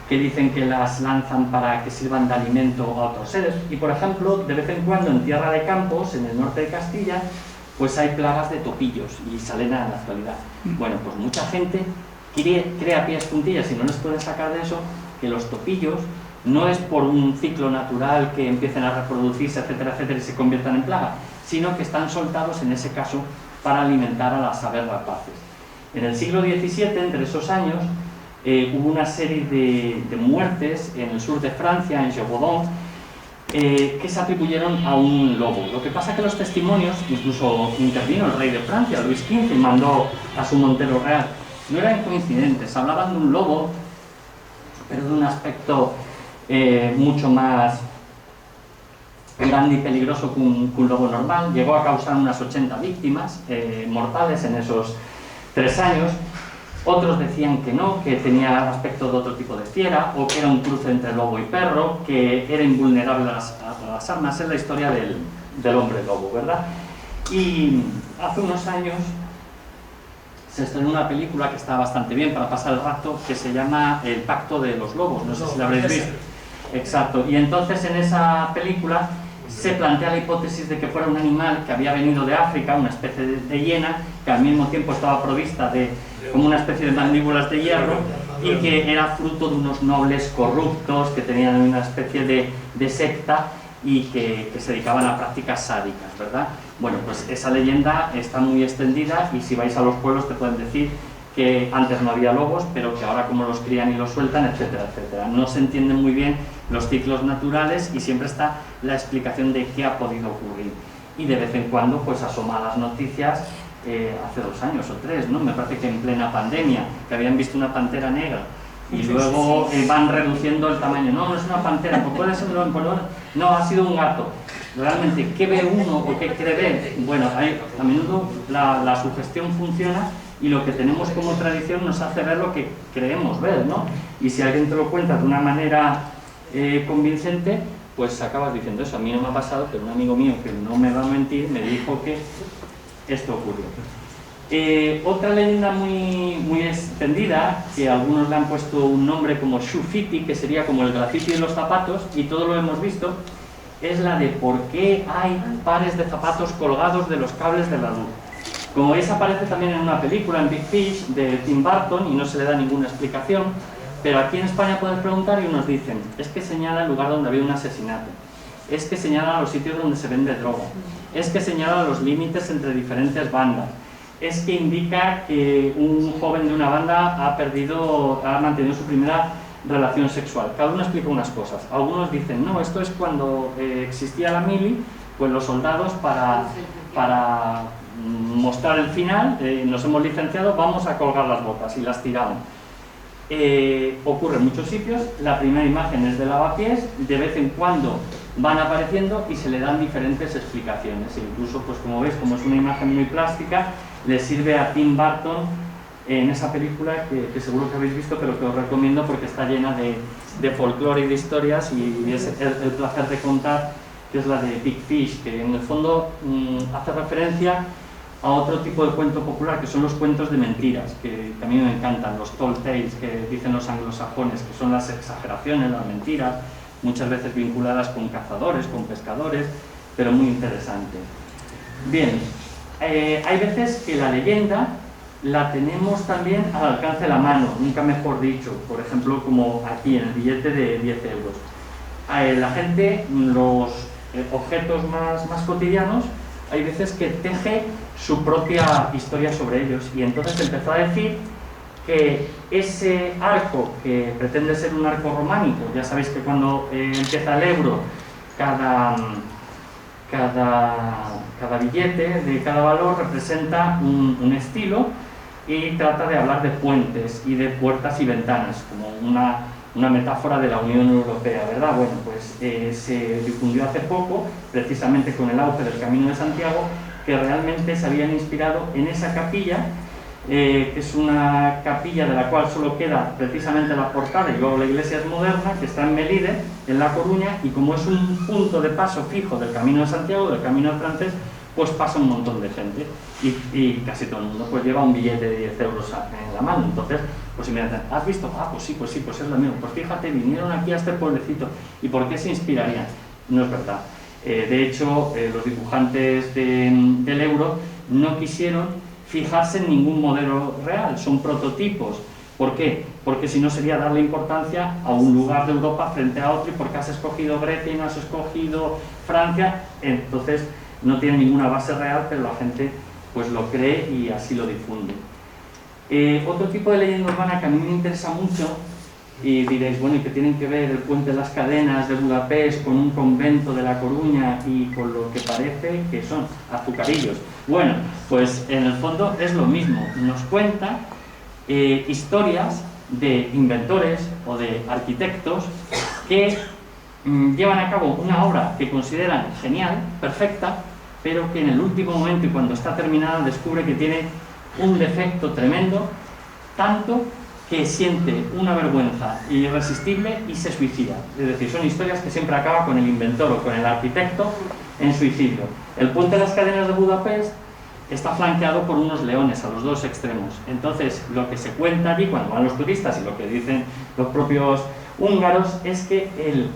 que dicen que las lanzan para que sirvan de alimento a otros seres. Y por ejemplo, de vez en cuando en Tierra de Campos, en el norte de Castilla, pues hay plagas de topillos, y salen en la actualidad. Bueno, pues mucha gente cree a pies juntillas, y no les puede sacar de eso, que los topillos no es por un ciclo natural que empiecen a reproducirse, etcétera, etcétera, y se conviertan en plaga, sino que están soltados en ese caso para alimentar a las aves rapaces. En el siglo XVII, entre esos años, hubo una serie de muertes en el sur de Francia, en Gévaudan, que se atribuyeron a un lobo. Lo que pasa es que los testimonios, incluso intervino el rey de Francia, Luis XV, y mandó a su montero real, no eran coincidentes, hablaban de un lobo, pero de un aspecto mucho más grande y peligroso que un lobo normal. Llegó a causar unas 80 víctimas mortales en esos 3 años. Otros decían que no, que tenía aspecto de otro tipo de fiera, o que era un cruce entre lobo y perro, que era invulnerable a las armas. Es la historia del hombre lobo, ¿verdad? Y hace unos años se estrenó una película que está bastante bien para pasar el rato, que se llama El Pacto de los Lobos, no sé si la habréis visto. Exacto, y entonces en esa película se plantea la hipótesis de que fuera un animal que había venido de África, una especie de hiena, que al mismo tiempo estaba provista de como una especie de mandíbulas de hierro y que era fruto de unos nobles corruptos que tenían una especie de secta y que se dedicaban a prácticas sádicas, ¿verdad? Bueno, pues esa leyenda está muy extendida y si vais a los pueblos te pueden decir que antes no había lobos, pero que ahora como los crían y los sueltan, etcétera, etcétera. No se entienden muy bien los ciclos naturales y siempre está la explicación de qué ha podido ocurrir. Y de vez en cuando pues asoma las noticias, hace 2 años o 3, ¿no? Me parece que en plena pandemia, que habían visto una pantera negra y luego van reduciendo el tamaño. No, no es una pantera, pues puede ser un león, no, ha sido un gato. Realmente, ¿qué ve uno o qué cree ver? Bueno, a menudo la sugestión funciona y lo que tenemos como tradición nos hace ver lo que creemos ver, ¿no? Y si alguien te lo cuenta de una manera convincente, pues acabas diciendo eso. A mí no me ha pasado, pero un amigo mío que no me va a mentir me dijo que esto ocurrió. Otra leyenda muy extendida, que algunos le han puesto un nombre como Shufiti, que sería como el graffiti de los zapatos, y todo lo hemos visto, es la de por qué hay pares de zapatos colgados de los cables de la luz. Como veis, aparece también en una película, en Big Fish, de Tim Burton, y no se le da ninguna explicación, pero aquí en España puedes preguntar y unos dicen, es que señala el lugar donde había un asesinato, es que señala los sitios donde se vende droga, es que señala los límites entre diferentes bandas, es que indica que un joven de una banda ha mantenido su primera relación sexual. Cada uno explica unas cosas. Algunos dicen, no, esto es cuando existía la mili, pues los soldados para mostrar el final, nos hemos licenciado, vamos a colgar las botas, y las tiraban. Ocurre en muchos sitios. La primera imagen es de lavapiés, de vez en cuando van apareciendo y se le dan diferentes explicaciones. Incluso, pues como veis, como es una imagen muy plástica, le sirve a Tim Burton en esa película que seguro que habéis visto, pero que os recomiendo porque está llena de folclore y de historias, y es el placer de contar, que es la de Big Fish, que en el fondo hace referencia a otro tipo de cuento popular, que son los cuentos de mentiras, que a mí me encantan, los tall tales que dicen los anglosajones, que son las exageraciones, las mentiras, muchas veces vinculadas con cazadores, con pescadores, pero muy interesante. Bien, hay veces que la leyenda la tenemos también al alcance de la mano, nunca mejor dicho, por ejemplo, como aquí en el billete de 10 euros. La gente, los objetos más cotidianos, hay veces que teje su propia historia sobre ellos, y entonces empezó a decir que ese arco, que pretende ser un arco románico, ya sabéis que cuando empieza el euro, cada billete de cada valor representa un estilo, y trata de hablar de puentes y de puertas y ventanas, como una metáfora de la Unión Europea, ¿verdad? Bueno, pues se difundió hace poco, precisamente con el auge del Camino de Santiago, que realmente se habían inspirado en esa capilla, que es una capilla de la cual solo queda precisamente la portada, y luego la iglesia es moderna, que está en Melide, en La Coruña, y como es un punto de paso fijo del Camino de Santiago, del Camino francés, pues pasa un montón de gente, y casi todo el mundo pues lleva un billete de 10 euros en la mano. Entonces, pues inmediatamente, ¿has visto? Ah, pues sí, pues es lo mismo. Pues fíjate, vinieron aquí a este pueblecito, ¿y por qué se inspirarían? No es verdad. De hecho, los dibujantes del euro no quisieron fijarse en ningún modelo real, son prototipos. ¿Por qué? Porque si no sería darle importancia a un lugar de Europa frente a otro, y porque has escogido Grecia y no has escogido Francia, entonces no tiene ninguna base real, pero la gente pues lo cree y así lo difunde. Otro tipo de leyenda urbana que a mí me interesa mucho, y diréis, bueno, ¿y qué tienen que ver el puente de las cadenas de Budapest con un convento de La Coruña y con lo que parece que son azucarillos? Bueno, pues en el fondo es lo mismo, nos cuenta historias de inventores o de arquitectos que llevan a cabo una obra que consideran genial, perfecta, pero que en el último momento, y cuando está terminada, descubre que tiene un defecto tremendo, tanto que siente una vergüenza irresistible y se suicida. Es decir, son historias que siempre acaban con el inventor o con el arquitecto en suicidio. El puente de las cadenas de Budapest está flanqueado por unos leones a los dos extremos. Entonces, lo que se cuenta allí cuando van los turistas y lo que dicen los propios húngaros es que el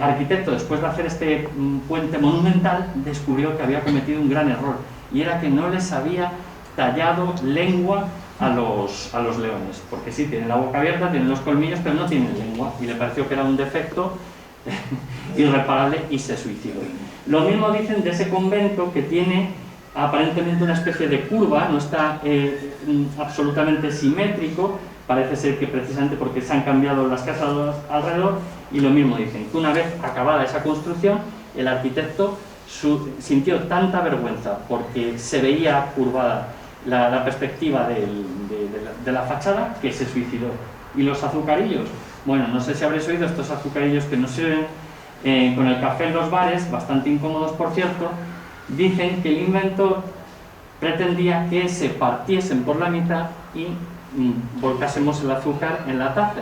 arquitecto, después de hacer este puente monumental, descubrió que había cometido un gran error, y era que no les había tallado lengua a los leones, porque sí, tienen la boca abierta, tienen los colmillos, pero no tienen lengua, y le pareció que era un defecto irreparable y se suicidó. Lo mismo dicen de ese convento, que tiene aparentemente una especie de curva, no está absolutamente simétrico, parece ser que precisamente porque se han cambiado las casas alrededor, y lo mismo dicen, que una vez acabada esa construcción, el arquitecto sintió tanta vergüenza porque se veía curvada la perspectiva de la fachada, que se suicidó. Y los azucarillos, bueno, no sé si habréis oído estos azucarillos que nos sirven con el café en los bares, bastante incómodos por cierto. Dicen que el inventor pretendía que se partiesen por la mitad y volcásemos el azúcar en la taza.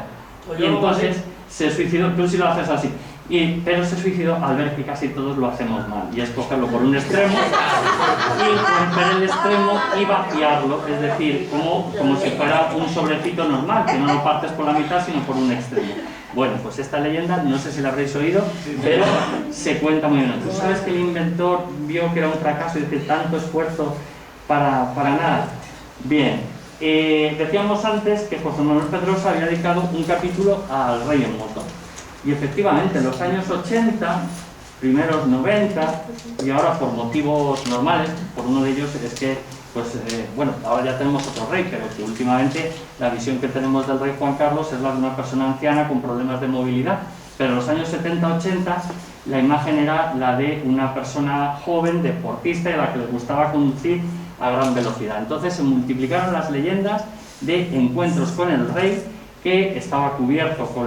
Y entonces se suicidó, tú sí lo haces así, pero se suicidó al ver que casi todos lo hacemos mal, y es cogerlo por un extremo y romper el extremo y vaciarlo, es decir, como si fuera un sobrecito normal, que no lo partes por la mitad sino por un extremo. Bueno, pues esta leyenda, no sé si la habréis oído, pero se cuenta muy bien. ¿Tú sabes que el inventor vio que era un fracaso y dice, tanto esfuerzo para nada? Bien, decíamos antes que José Manuel Pedrosa había dedicado un capítulo al rey en moto. Y efectivamente, en los años 80, primeros 90, y ahora por motivos normales, por uno de ellos es que, bueno, ahora ya tenemos otro rey, pero que últimamente la visión que tenemos del rey Juan Carlos es la de una persona anciana con problemas de movilidad. Pero en los años 70-80 la imagen era la de una persona joven, deportista, y a la que le gustaba conducir a gran velocidad. Entonces se multiplicaron las leyendas de encuentros con el rey, que estaba cubierto con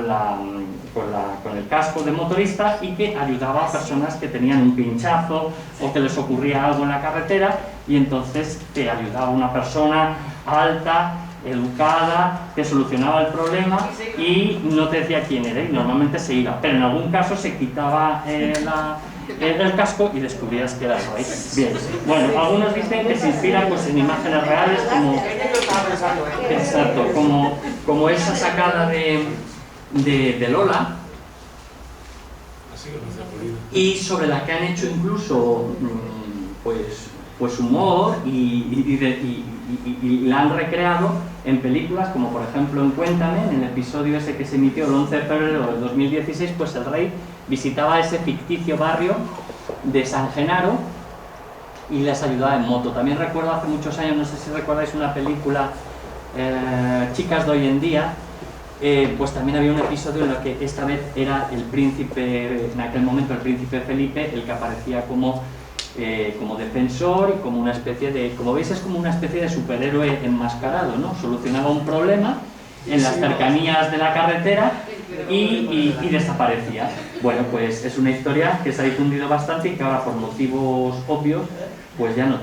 el casco de motorista y que ayudaba a personas que tenían un pinchazo o que les ocurría algo en la carretera, y entonces te ayudaba una persona alta, educada, te solucionaba el problema y no te decía quién era, y normalmente se iba, pero en algún caso se quitaba el casco y descubrías que era el rey. Bien, bueno, algunos dicen que se inspira pues en imágenes reales como esa sacada de Lola, y sobre la que han hecho incluso pues humor y la han recreado en películas, como por ejemplo en Cuéntame, en el episodio ese que se emitió el 11 de febrero del 2016, pues el rey visitaba ese ficticio barrio de San Genaro y les ayudaba en moto. También recuerdo hace muchos años, no sé si recordáis una película, Chicas de hoy en día, pues también había un episodio en el que esta vez era el príncipe, en aquel momento el príncipe Felipe, el que aparecía como defensor y como una especie de, como veis, es como una especie de superhéroe enmascarado, ¿no? Solucionaba un problema en las cercanías de la carretera y desaparecía. Bueno, pues es una historia que se ha difundido bastante y que ahora por motivos obvios pues ya no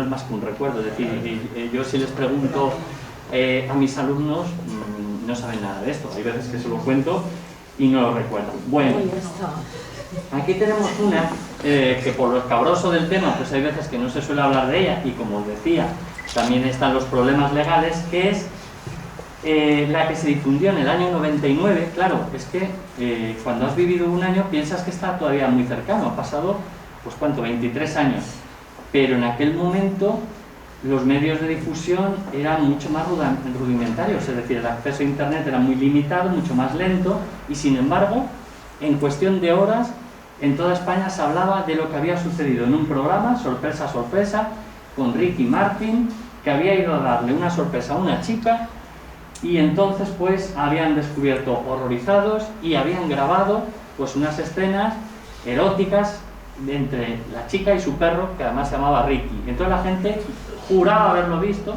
es más que un recuerdo. Es decir, yo si les pregunto a mis alumnos, no saben nada de esto. Hay veces que se lo cuento y no lo recuerdan. Bueno, aquí tenemos una que por lo escabroso del tema, pues hay veces que no se suele hablar de ella, y como os decía, también están los problemas legales, que es la que se difundió en el año 99. Claro, es que cuando has vivido un año piensas que está todavía muy cercano, ha pasado, pues ¿cuánto? 23 años, pero en aquel momento los medios de difusión eran mucho más rudimentarios, es decir, el acceso a internet era muy limitado, mucho más lento, y sin embargo, en cuestión de horas, en toda España se hablaba de lo que había sucedido en un programa, sorpresa, sorpresa, con Ricky Martin, que había ido a darle una sorpresa a una chica, y entonces pues habían descubierto horrorizados y habían grabado pues unas escenas eróticas entre la chica y su perro, que además se llamaba Ricky. Entonces la gente juraba haberlo visto,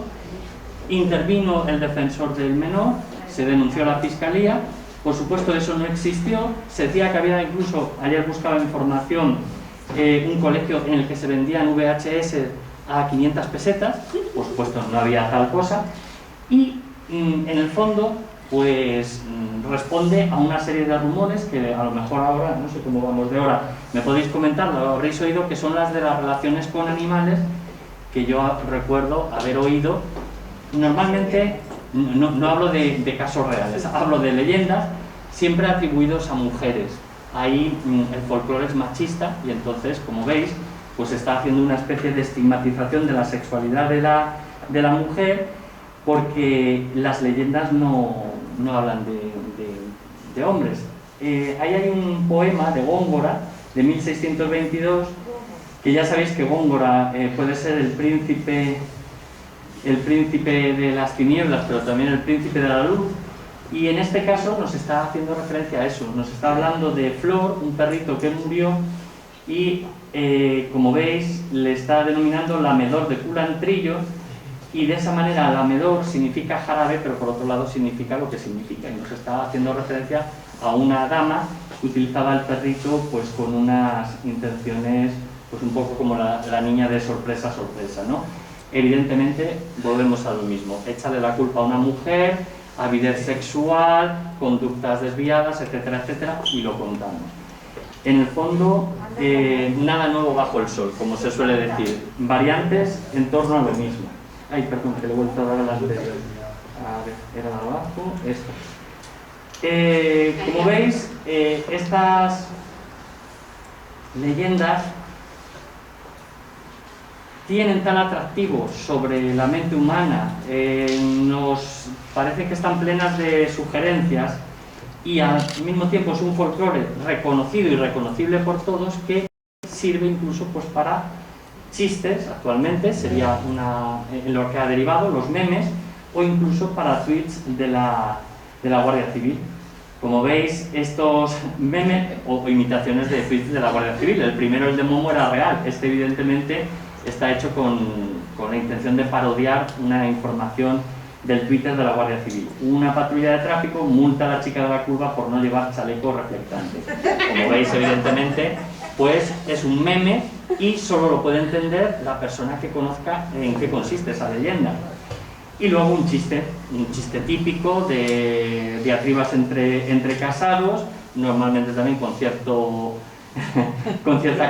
intervino el defensor del menor, se denunció a la fiscalía. Por supuesto eso no existió, se decía que había incluso, ayer buscaba información, un colegio en el que se vendían VHS a 500 pesetas, por supuesto no había tal cosa, y en el fondo, pues responde a una serie de rumores que a lo mejor ahora, no sé cómo vamos de hora, me podéis comentar, lo habréis oído, que son las de las relaciones con animales, que yo recuerdo haber oído. Normalmente no hablo de casos reales, hablo de leyendas siempre atribuidos a mujeres. Ahí el folclore es machista y entonces, como veis, pues está haciendo una especie de estigmatización de la sexualidad de la mujer, porque las leyendas no hablan de hombres. Ahí hay un poema de Góngora, de 1622, que ya sabéis que Góngora puede ser el príncipe de las tinieblas, pero también el príncipe de la luz, y en este caso nos está haciendo referencia a eso, nos está hablando de Flor, un perrito que murió, y como veis le está denominando lamedor de culantrillo, y de esa manera lamedor significa jarabe, pero por otro lado significa lo que significa, y nos está haciendo referencia a una dama que utilizaba el perrito pues con unas intenciones pues un poco como la niña de sorpresa, ¿no? Evidentemente volvemos a lo mismo, échale la culpa a una mujer, avidez sexual, conductas desviadas, etcétera, etcétera, y lo contamos. En el fondo, nada nuevo bajo el sol, como se suele decir, variantes en torno a lo mismo. Ay, perdón, que le he vuelto a dar a la anterior. A ver, era de abajo, esto. Como veis, estas leyendas tienen tal atractivo sobre la mente humana, nos parece que están plenas de sugerencias y al mismo tiempo es un folclore reconocido y reconocible por todos, que sirve incluso pues para chistes, actualmente sería en lo que ha derivado, los memes, o incluso para tweets de la Guardia Civil. Como veis, estos memes o imitaciones de tweets de la Guardia Civil, el primero, el de Momo, era real, este evidentemente está hecho con la intención de parodiar una información del Twitter de la Guardia Civil. Una patrulla de tráfico multa a la chica de la curva por no llevar chaleco reflectante. Como veis, evidentemente, pues es un meme y solo lo puede entender la persona que conozca en qué consiste esa leyenda. Y luego un chiste típico de diatribas entre casados, normalmente también con cierta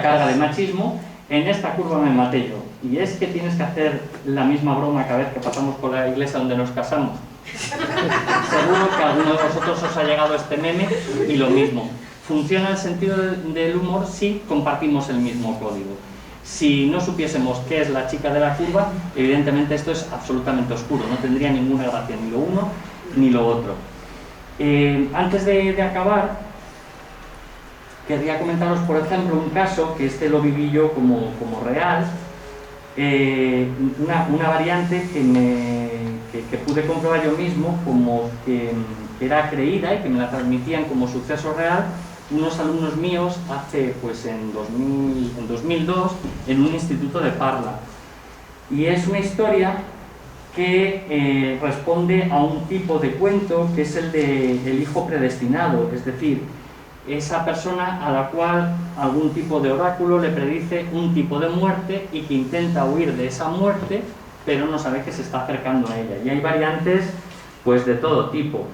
carga de machismo. En esta curva me maté yo, y es que tienes que hacer la misma broma cada vez que pasamos por la iglesia donde nos casamos. Seguro que a alguno de vosotros os ha llegado este meme, y lo mismo. Funciona el sentido del humor si compartimos el mismo código. Si no supiésemos qué es la chica de la curva, evidentemente esto es absolutamente oscuro, no tendría ninguna gracia ni lo uno ni lo otro. Antes de acabar, querría comentaros, por ejemplo, un caso que lo viví yo como real, una variante que pude comprobar yo mismo como que era creída y que me la transmitían como suceso real unos alumnos míos en 2002 en un instituto de Parla. Y es una historia que responde a un tipo de cuento que es el del hijo predestinado, es decir, esa persona a la cual algún tipo de oráculo le predice un tipo de muerte y que intenta huir de esa muerte, pero no sabe que se está acercando a ella. Y hay variantes pues de todo tipo.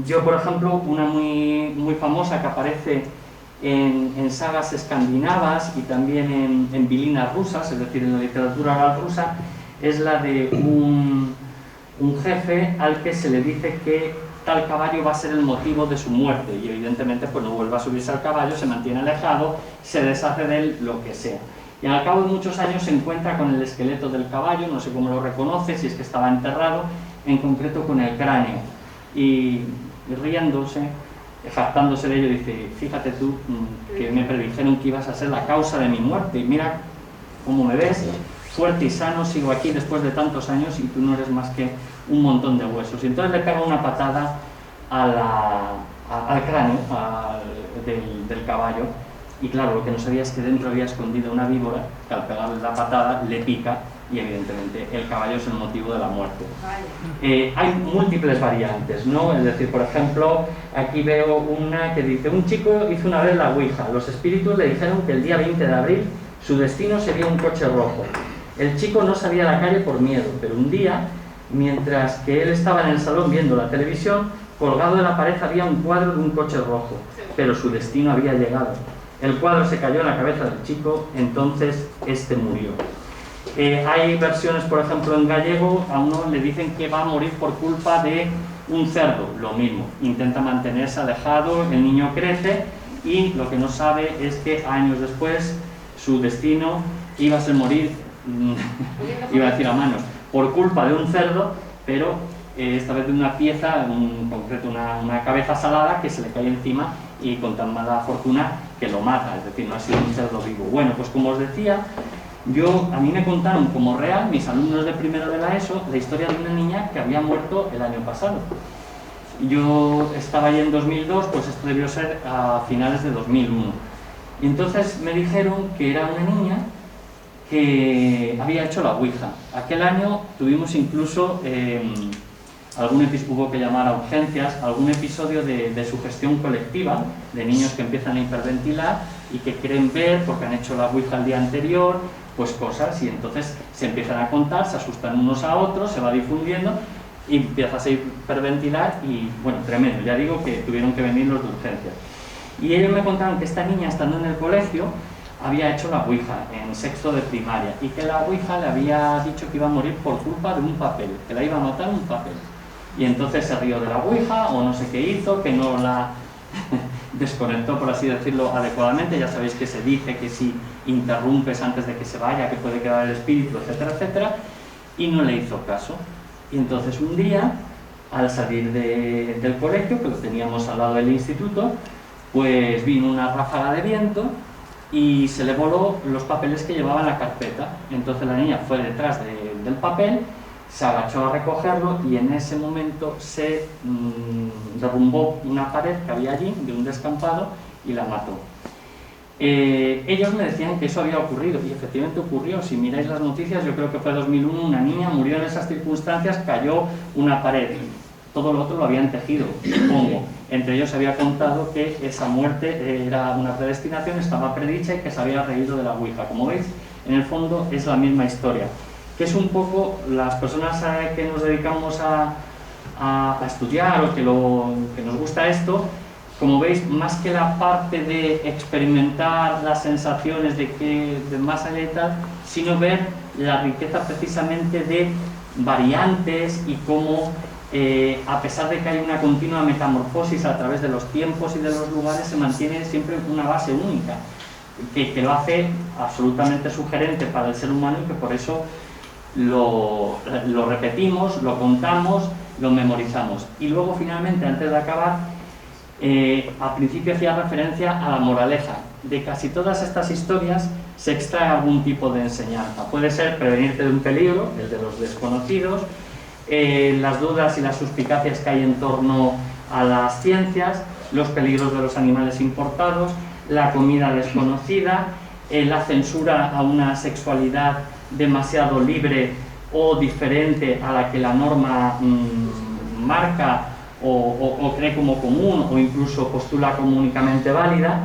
Yo, por ejemplo, una muy famosa que aparece en sagas escandinavas y también en bilinas rusas, es decir, en la literatura oral rusa, es la de un jefe al que se le dice que tal caballo va a ser el motivo de su muerte, y evidentemente pues no vuelve a subirse al caballo, se mantiene alejado, se deshace de él, lo que sea. Y al cabo de muchos años se encuentra con el esqueleto del caballo, no sé cómo lo reconoce, si es que estaba enterrado, en concreto con el cráneo. Y riéndose, jactándose de ello, dice: fíjate tú que me predijeron que ibas a ser la causa de mi muerte, y mira cómo me ves, fuerte y sano, sigo aquí después de tantos años y tú no eres más que un montón de huesos. Y entonces le pega una patada al cráneo del caballo, y claro, lo que no sabía es que dentro había escondido una víbora que al pegarle la patada le pica, y evidentemente el caballo es el motivo de la muerte. Hay múltiples variantes, ¿no? Es decir, por ejemplo, aquí veo una que dice: un chico hizo una vez la ouija, los espíritus le dijeron que el día 20 de abril su destino sería un coche rojo. El chico no salía a la calle por miedo, pero un día, mientras que él estaba en el salón viendo la televisión, colgado de la pared había un cuadro de un coche rojo, pero su destino había llegado. El cuadro se cayó en la cabeza del chico, entonces este murió. Hay versiones, por ejemplo, en gallego, a uno le dicen que va a morir por culpa de un cerdo, lo mismo, intenta mantenerse alejado, el niño crece y lo que no sabe es que años después su destino iba a ser morir, iba a decir a manos, por culpa de un cerdo, pero esta vez de una pieza, en concreto una cabeza salada que se le cae encima y con tan mala fortuna que lo mata, es decir, no ha sido un cerdo vivo. Bueno, pues como os decía, a mí me contaron como real, mis alumnos de primero de la ESO, la historia de una niña que había muerto el año pasado. Yo estaba ahí en 2002, pues esto debió ser a finales de 2001. Y entonces me dijeron que era una niña que había hecho la Ouija. Aquel año tuvimos incluso, hubo que llamar a urgencias, algún episodio de sugestión colectiva, de niños que empiezan a hiperventilar y que quieren ver, porque han hecho la Ouija el día anterior, pues cosas, y entonces se empiezan a contar, se asustan unos a otros, se va difundiendo y empiezas a hiperventilar y, bueno, tremendo. Ya digo que tuvieron que venir los de urgencias. Y ellos me contaron que esta niña, estando en el colegio, había hecho la Ouija en sexto de primaria y que la Ouija le había dicho que iba a morir por culpa de un papel, que la iba a matar un papel. Y entonces se rió de la Ouija o no sé qué hizo, que no la desconectó, por así decirlo, adecuadamente. Ya sabéis que se dice que si interrumpes antes de que se vaya, que puede quedar el espíritu, etcétera, etcétera, y no le hizo caso. Y entonces un día, al salir del colegio, que lo teníamos al lado del instituto, pues vino una ráfaga de viento y se le voló los papeles que llevaba en la carpeta. Entonces la niña fue detrás del papel, se agachó a recogerlo y en ese momento se derrumbó una pared que había allí, de un descampado, y la mató. Ellos me decían que eso había ocurrido, y efectivamente ocurrió. Si miráis las noticias, yo creo que fue 2001, una niña murió en esas circunstancias, cayó una pared. Todo lo otro lo habían tejido, supongo. Entre ellos se había contado que esa muerte era una predestinación, estaba predicha y que se había reído de la Ouija. Como veis, en el fondo es la misma historia, que es un poco las personas que nos dedicamos a estudiar o que nos gusta esto. Como veis, más que la parte de experimentar las sensaciones de más allá y tal, sino ver la riqueza precisamente de variantes y cómo, a pesar de que hay una continua metamorfosis a través de los tiempos y de los lugares, se mantiene siempre una base única, que lo hace absolutamente sugerente para el ser humano y que por eso lo repetimos, lo contamos, lo memorizamos. Y luego, finalmente, antes de acabar, al principio hacía referencia a la moraleja. De casi todas estas historias se extrae algún tipo de enseñanza. Puede ser prevenirte de un peligro, el de los desconocidos, las dudas y las suspicacias que hay en torno a las ciencias, los peligros de los animales importados, la comida desconocida, la censura a una sexualidad demasiado libre o diferente a la que la norma marca o cree como común o incluso postula como únicamente válida,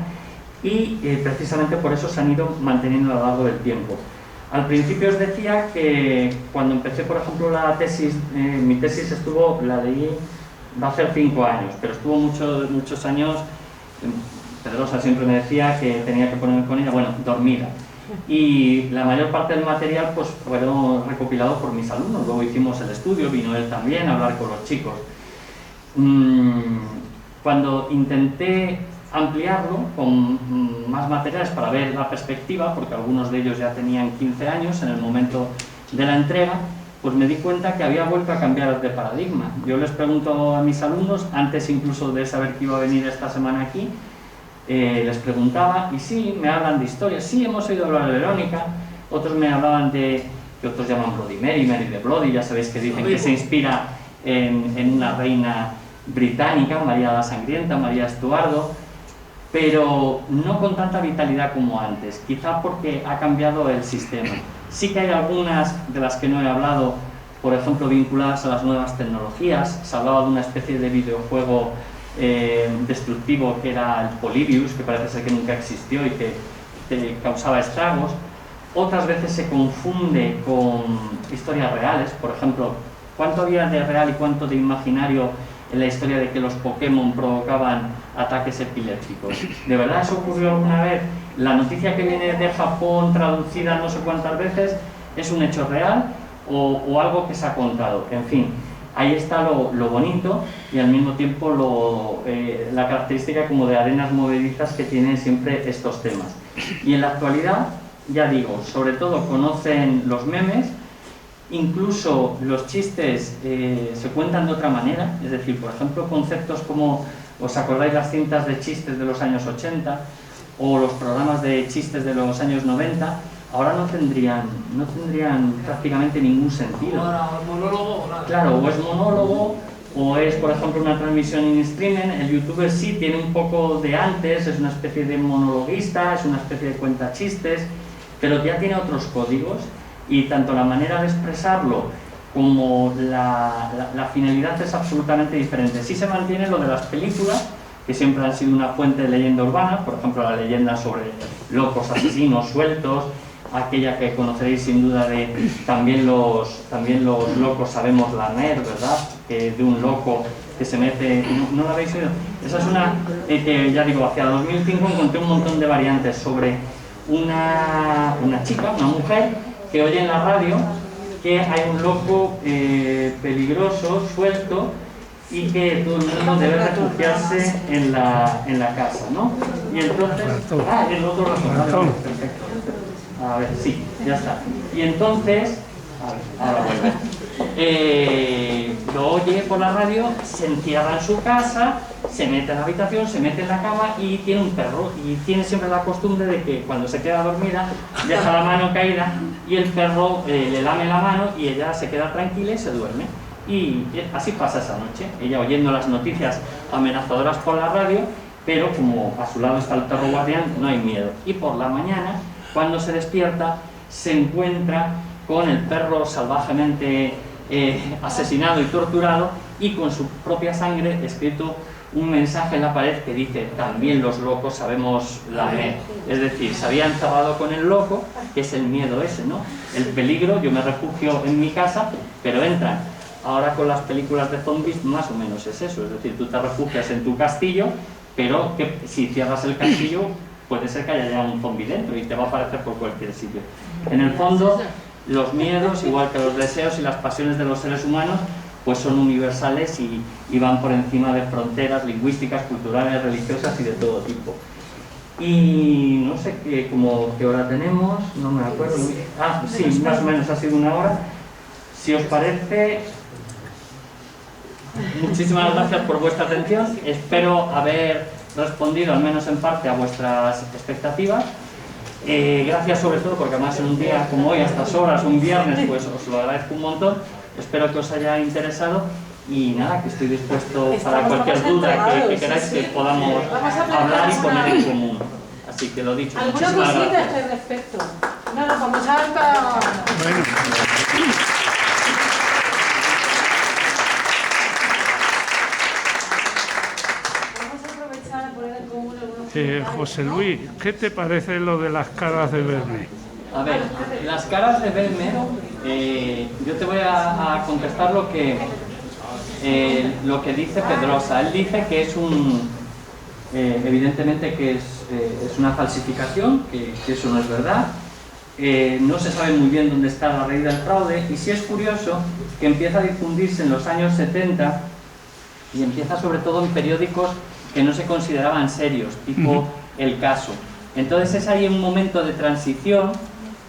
y precisamente por eso se han ido manteniendo a lo largo del tiempo. Al principio os decía que cuando empecé, por ejemplo, la tesis, mi tesis la leí, va a ser 5 años, pero estuvo muchos años. Pedrosa siempre me decía que tenía que ponerme con ella, bueno, dormida. Y la mayor parte del material pues fueron recopilados por mis alumnos. Luego hicimos el estudio, vino él también a hablar con los chicos. Cuando intenté ampliarlo con más materiales para ver la perspectiva, porque algunos de ellos ya tenían 15 años en el momento de la entrega, pues me di cuenta que había vuelto a cambiar de paradigma. Yo les pregunto a mis alumnos, antes incluso de saber que iba a venir esta semana aquí, les preguntaba, y sí, me hablan de historias, sí, hemos oído hablar de Verónica, otros me hablaban de, que otros llaman Bloody Mary, Mary de Bloody, ya sabéis que dicen que se inspira en una reina británica, María la Sangrienta, María Estuardo, pero no con tanta vitalidad como antes, quizá porque ha cambiado el sistema. Sí que hay algunas de las que no he hablado, por ejemplo, vinculadas a las nuevas tecnologías. Se hablaba de una especie de videojuego destructivo que era el Polybius, que parece ser que nunca existió y que causaba estragos. otras veces se confunde con historias reales. Por ejemplo, ¿cuánto había de real y cuánto de imaginario en la historia de que los Pokémon provocaban ataques epilépticos? ¿De verdad eso ocurrió alguna vez? La noticia que viene de Japón, traducida no sé cuántas veces, ¿es un hecho real o algo que se ha contado? En fin, ahí está lo bonito y al mismo tiempo la característica como de arenas movedizas que tienen siempre estos temas. Y en la actualidad, ya digo, sobre todo conocen los memes, incluso los chistes se cuentan de otra manera, es decir, por ejemplo, conceptos como, ¿os acordáis las cintas de chistes de los años 80 o los programas de chistes de los años 90? Ahora no tendrían prácticamente ningún sentido. Monólogo o nada. Claro, o es monólogo, o es, por ejemplo, una transmisión in streaming. El youtuber sí tiene un poco de antes, es una especie de monologuista, es una especie de cuentachistes, pero ya tiene otros códigos y tanto la manera de expresarlo como la finalidad es absolutamente diferente. Sí se mantiene lo de las películas, que siempre han sido una fuente de leyenda urbana, por ejemplo la leyenda sobre locos asesinos sueltos, aquella que conoceréis sin duda de también los locos sabemos lamer, ¿verdad? Que de un loco que se mete... ¿No la habéis oído? Esa es una que, ya digo, hacia 2005 encontré un montón de variantes sobre una chica, una mujer, que oye en la radio que hay un loco peligroso, suelto, y que todo el mundo debe refugiarse en la casa, ¿no? Y entonces... Ah, el otro razón, perfecto. A ver, sí, ya está. Y entonces... A ver, ahora vuelve. Lo oye por la radio, se encierra en su casa, se mete en la habitación, se mete en la cama y tiene un perro. Y tiene siempre la costumbre de que cuando se queda dormida, deja la mano caída y el perro le lame la mano y ella se queda tranquila y se duerme. Y así pasa esa noche, ella oyendo las noticias amenazadoras por la radio, pero como a su lado está el perro guardián, no hay miedo. Y por la mañana, cuando se despierta, se encuentra con el perro salvajemente asesinado y torturado y con su propia sangre escrito un mensaje en la pared que dice: también los locos sabemos lamer. Es decir, se había encerrado con el loco, que es el miedo ese, ¿no? El peligro, yo me refugio en mi casa, pero entran. Ahora con las películas de zombies más o menos es eso, es decir, tú te refugias en tu castillo, pero que si cierras el castillo puede ser que haya ya un zombie dentro y te va a aparecer por cualquier sitio. En el fondo, los miedos, igual que los deseos y las pasiones de los seres humanos, pues son universales y van por encima de fronteras lingüísticas, culturales, religiosas y de todo tipo. Y no sé qué hora tenemos, no me acuerdo. Ah, sí, más o menos ha sido 1 hora. Si os parece, muchísimas gracias por vuestra atención. Espero haber respondido al menos en parte a vuestras expectativas. Gracias sobre todo porque además en un día como hoy, a estas horas, un viernes, pues os lo agradezco un montón. Espero que os haya interesado y nada, que estoy dispuesto para cualquier duda que queráis que podamos hablar y poner en común. Así que lo dicho, muchísimas gracias. ¿Alguna cosita a este respecto? No, nos vamos a... Bueno. José Luis, ¿qué te parece lo de las caras de Verme? A ver, las caras de Verme, yo te voy a contestar lo que dice Pedrosa. Él dice que es evidentemente que es una falsificación, que eso no es verdad. No se sabe muy bien dónde está la raíz del fraude y sí es curioso que empieza a difundirse en los años 70 y empieza sobre todo en periódicos que no se consideraban serios, tipo El Caso. Entonces es ahí un momento de transición,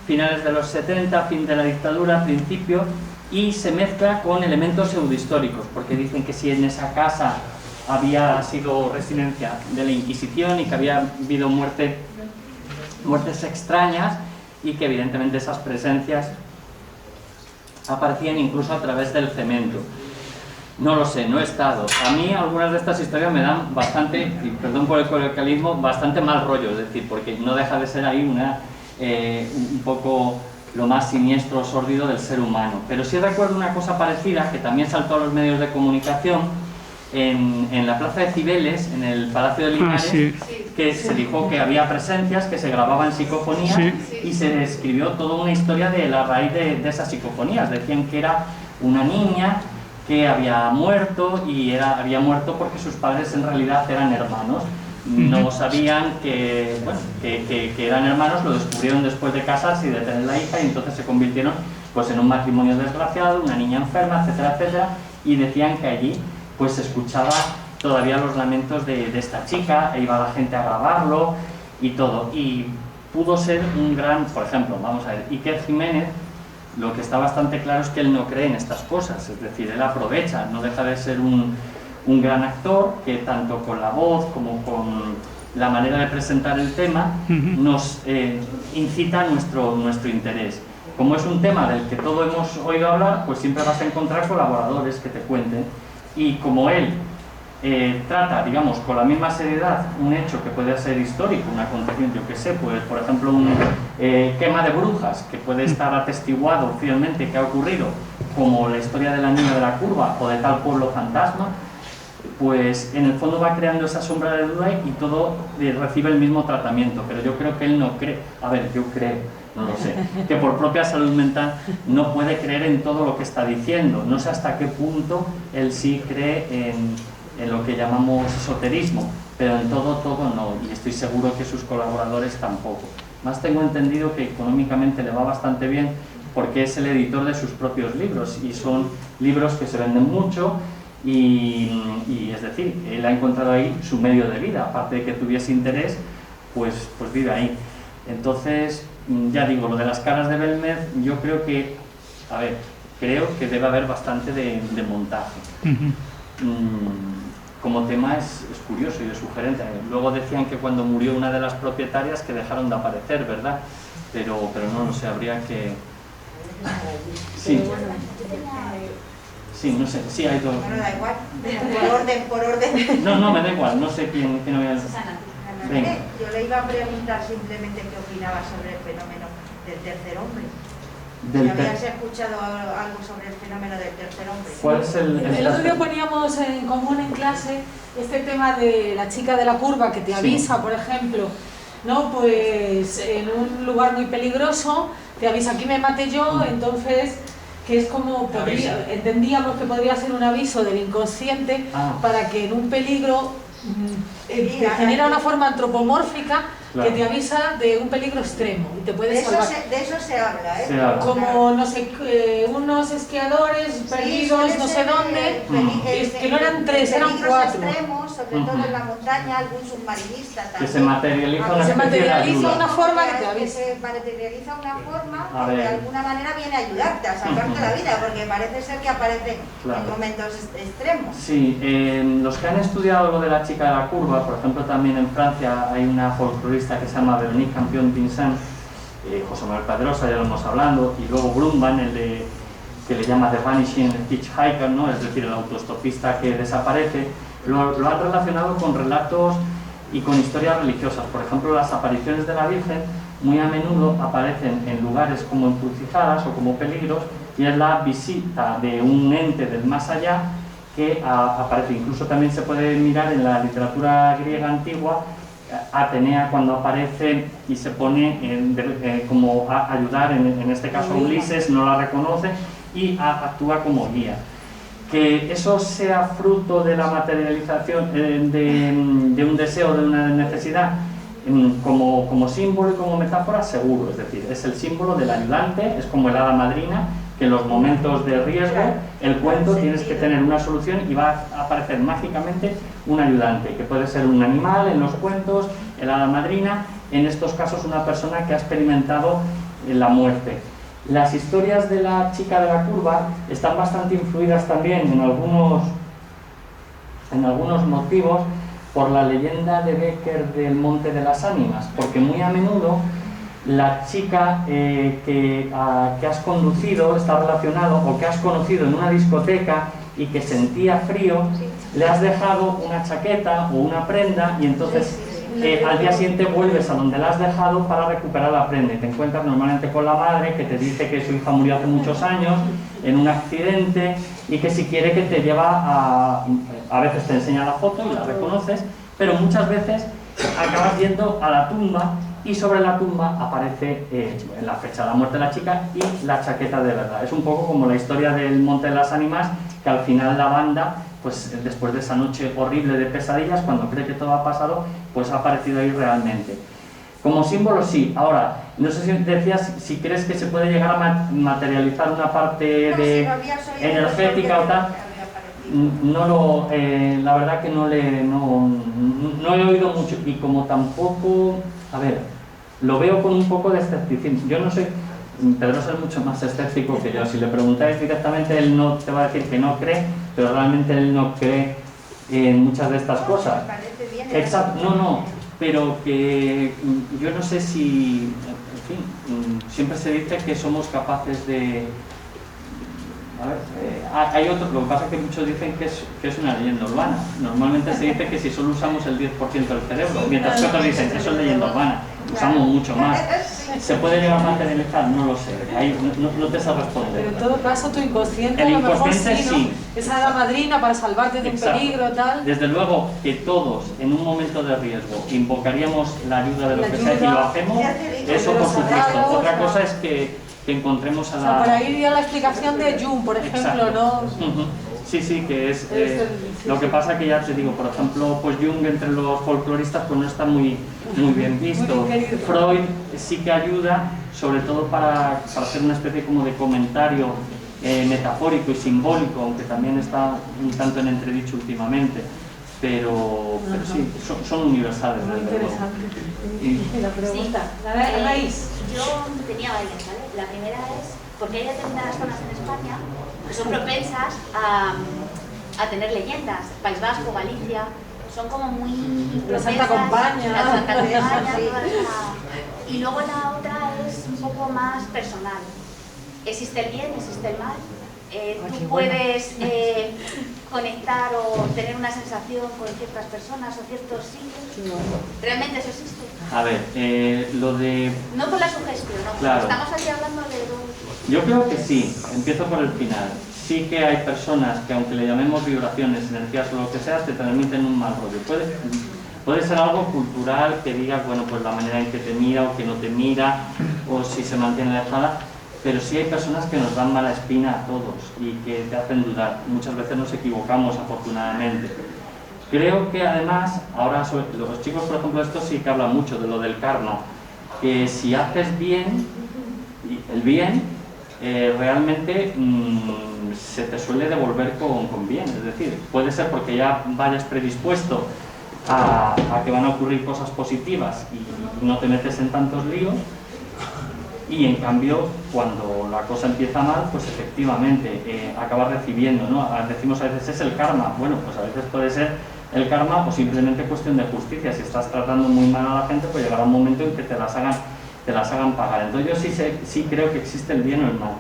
finales de los 70, fin de la dictadura, principio, y se mezcla con elementos pseudohistóricos, porque dicen que si en esa casa había sido residencia de la Inquisición y que había habido muertes extrañas y que evidentemente esas presencias aparecían incluso a través del cemento. No lo sé, no he estado. A mí algunas de estas historias me dan bastante, y perdón por el coloquialismo, bastante mal rollo, es decir, porque no deja de ser ahí un poco lo más siniestro, sórdido del ser humano. Pero sí recuerdo una cosa parecida que también saltó a los medios de comunicación en la plaza de Cibeles, en el Palacio de Linares, que se dijo que había presencias, que se grababan psicofonías, y se escribió toda una historia de la raíz de esas psicofonías. Decían que era una niña que había muerto, y había muerto porque sus padres en realidad eran hermanos. No sabían que eran hermanos, lo descubrieron después de casarse y de tener la hija, y entonces se convirtieron pues en un matrimonio desgraciado, una niña enferma, etcétera, etcétera, y decían que allí pues se escuchaba todavía los lamentos de esta chica, e iba la gente a grabarlo y todo, y pudo ser un gran, por ejemplo, vamos a ver, Iker Jiménez, lo que está bastante claro es que él no cree en estas cosas, es decir, él aprovecha, no deja de ser un gran actor que tanto con la voz como con la manera de presentar el tema nos incita nuestro interés. Como es un tema del que todos hemos oído hablar, pues siempre vas a encontrar colaboradores que te cuenten, y como él trata, digamos, con la misma seriedad un hecho que puede ser histórico, un acontecimiento, yo que sé, pues por ejemplo un quema de brujas, que puede estar atestiguado fielmente que ha ocurrido, como la historia de la niña de la curva o de tal pueblo fantasma, pues en el fondo va creando esa sombra de duda y todo recibe el mismo tratamiento. Pero yo creo que él no cree, yo creo, no lo sé, que por propia salud mental no puede creer en todo lo que está diciendo. No sé hasta qué punto él sí cree en lo que llamamos esoterismo, pero en todo no, y estoy seguro que sus colaboradores tampoco. Más tengo entendido que económicamente le va bastante bien, porque es el editor de sus propios libros, y son libros que se venden mucho. Y es decir, él ha encontrado ahí su medio de vida, aparte de que tuviese interés, pues vive ahí. Entonces, ya digo, lo de las caras de Belmez, yo creo que, creo que debe haber bastante de montaje. Como tema es curioso y es sugerente. Luego decían que cuando murió una de las propietarias que dejaron de aparecer, ¿verdad? Pero no lo sé, habría que... Sí. Sí, no sé, sí hay dos. Bueno, da igual, por orden. No, me da igual, no sé quién había... Venga. Yo le iba a preguntar simplemente qué opinaba sobre el fenómeno del tercer hombre. ¿Habías escuchado algo sobre el fenómeno del tercer hombre? ¿Cuál es el otro día poníamos en común en clase este tema de la chica de la curva que te avisa, por ejemplo, ¿no? Pues en un lugar muy peligroso, te avisa, aquí me maté yo, entonces... que es como, entendíamos que podría ser un aviso del inconsciente para que en un peligro te genera una forma antropomórfica que te avisa de un peligro extremo y te puede salvar. De eso se habla, Como, no sé, unos esquiadores perdidos no sé dónde, que no eran 3, eran 4. Extremos, sobre todo en la montaña, algún submarinista también. Que se materializa una forma que te avisa. Se materializa una forma que de alguna manera viene a ayudarte, a salvarte la vida, porque parece ser que aparece en momentos extremos. Sí, los que han estudiado lo de la chica de la curva, por ejemplo también en Francia hay una folclorista que se llama Véronique Campion-Vincent, José Manuel Pedrosa, ya lo hemos hablado, y luego Brumban, que le llama The Vanishing Hitchhiker, ¿no? Es decir, el autoestopista que desaparece, lo han relacionado con relatos y con historias religiosas. Por ejemplo, las apariciones de la Virgen muy a menudo aparecen en lugares como encrucijadas o como peligros, y es la visita de un ente del más allá que aparece. Incluso también se puede mirar en la literatura griega antigua, Atenea cuando aparece y se pone como a ayudar, en este caso Ulises no la reconoce y actúa como guía. Que eso sea fruto de la materialización de un deseo, de una necesidad, como símbolo y como metáfora, seguro. Es decir, es el símbolo del ayudante, es como el hada madrina, que en los momentos de riesgo, el cuento, tienes que tener una solución y va a aparecer mágicamente un ayudante, que puede ser un animal en los cuentos, el hada madrina, en estos casos una persona que ha experimentado la muerte. Las historias de la chica de la curva están bastante influidas también en algunos motivos por la leyenda de Becker del Monte de las Ánimas, porque muy a menudo la chica que has conducido está relacionado, o que has conocido en una discoteca y que sentía frío, le has dejado una chaqueta o una prenda, y entonces al día siguiente vuelves a donde la has dejado para recuperar la prenda, y te encuentras normalmente con la madre que te dice que su hija murió hace muchos años en un accidente y que si quiere que te lleva a veces te enseña la foto y la reconoces, pero muchas veces acabas yendo a la tumba y sobre la tumba aparece la fecha de la muerte de la chica y la chaqueta de verdad. Es un poco como la historia del Monte de las Ánimas, que al final la banda, pues después de esa noche horrible de pesadillas, cuando cree que todo ha pasado, pues ha aparecido ahí realmente. Como símbolo sí. Ahora, no sé si decías si crees que se puede llegar a materializar una parte energética o tal. No la verdad que no he oído mucho, y como tampoco, a ver, lo veo con un poco de escepticismo. Yo no sé, Pedro es mucho más escéptico que yo. Si le preguntáis directamente, él no te va a decir que no cree, pero realmente él no cree en muchas de estas cosas. Exacto, no, pero que yo no sé si, en fin, siempre se dice que somos capaces de... A ver, hay otro, lo que pasa es que muchos dicen que es una leyenda urbana. Normalmente se dice que si solo usamos el 10% del cerebro, mientras que otros dicen que eso es leyenda urbana, usamos mucho más. ¿Se puede llegar a materializar? No lo sé, ahí no te sé responder. Pero en todo caso tu inconsciente El a lo mejor inconsciente sí, ¿no? sí. Esa hada madrina para salvarte de un Exacto. peligro, tal. Desde luego que todos en un momento de riesgo invocaríamos la ayuda de lo que sea y lo hacemos, eso por supuesto. Otra cosa es que encontremos a la... O sea, por ahí iría la explicación de Jung, por ejemplo, Exacto. ¿no? Sí, que es lo que pasa que ya te digo, por ejemplo, pues Jung entre los folcloristas pues no está muy bien visto. Muy bien querido. Freud sí que ayuda, sobre todo para hacer una especie como de comentario metafórico y simbólico, aunque también está un tanto en entredicho últimamente. Pero sí, son universales. Muy interesante. Y la pregunta, Sí. la raíz. Yo tenía varias, ¿vale? La primera es porque hay determinadas zonas en España que son propensas a tener leyendas. País Vasco, Galicia, son como muy La propensas. Santa Compañía. La Santa Compañía, Sí. toda esa... Y luego la otra es un poco más personal. Existe el bien, existe el mal. Tú puedes conectar o tener una sensación con ciertas personas o ciertos sitios. ¿Realmente eso existe? a ver, lo de... No por la sugestión, ¿no? Claro. Estamos aquí hablando de dos... Yo creo que sí, empiezo por el final. Sí que hay personas que, aunque le llamemos vibraciones, energías o lo que sea, te transmiten un mal rollo. Puede ser algo cultural, que digas, bueno, pues la manera en que te mira o que no te mira, o si se mantiene alejada, pero sí hay personas que nos dan mala espina a todos y que te hacen dudar. Muchas veces nos equivocamos, afortunadamente. Creo que además, ahora los chicos, por ejemplo, esto sí que hablan mucho de lo del karma, que si haces bien, el bien, realmente se te suele devolver con bien. Es decir, puede ser porque ya vayas predispuesto a que van a ocurrir cosas positivas y no te metes en tantos líos, y en cambio cuando la cosa empieza mal, pues efectivamente acabas recibiendo, ¿no? Decimos a veces es el karma. Bueno, pues a veces puede ser el karma o simplemente cuestión de justicia. Si estás tratando muy mal a la gente, pues llegará un momento en que te las hagan pagar. Entonces yo sí creo que existe el bien o el mal.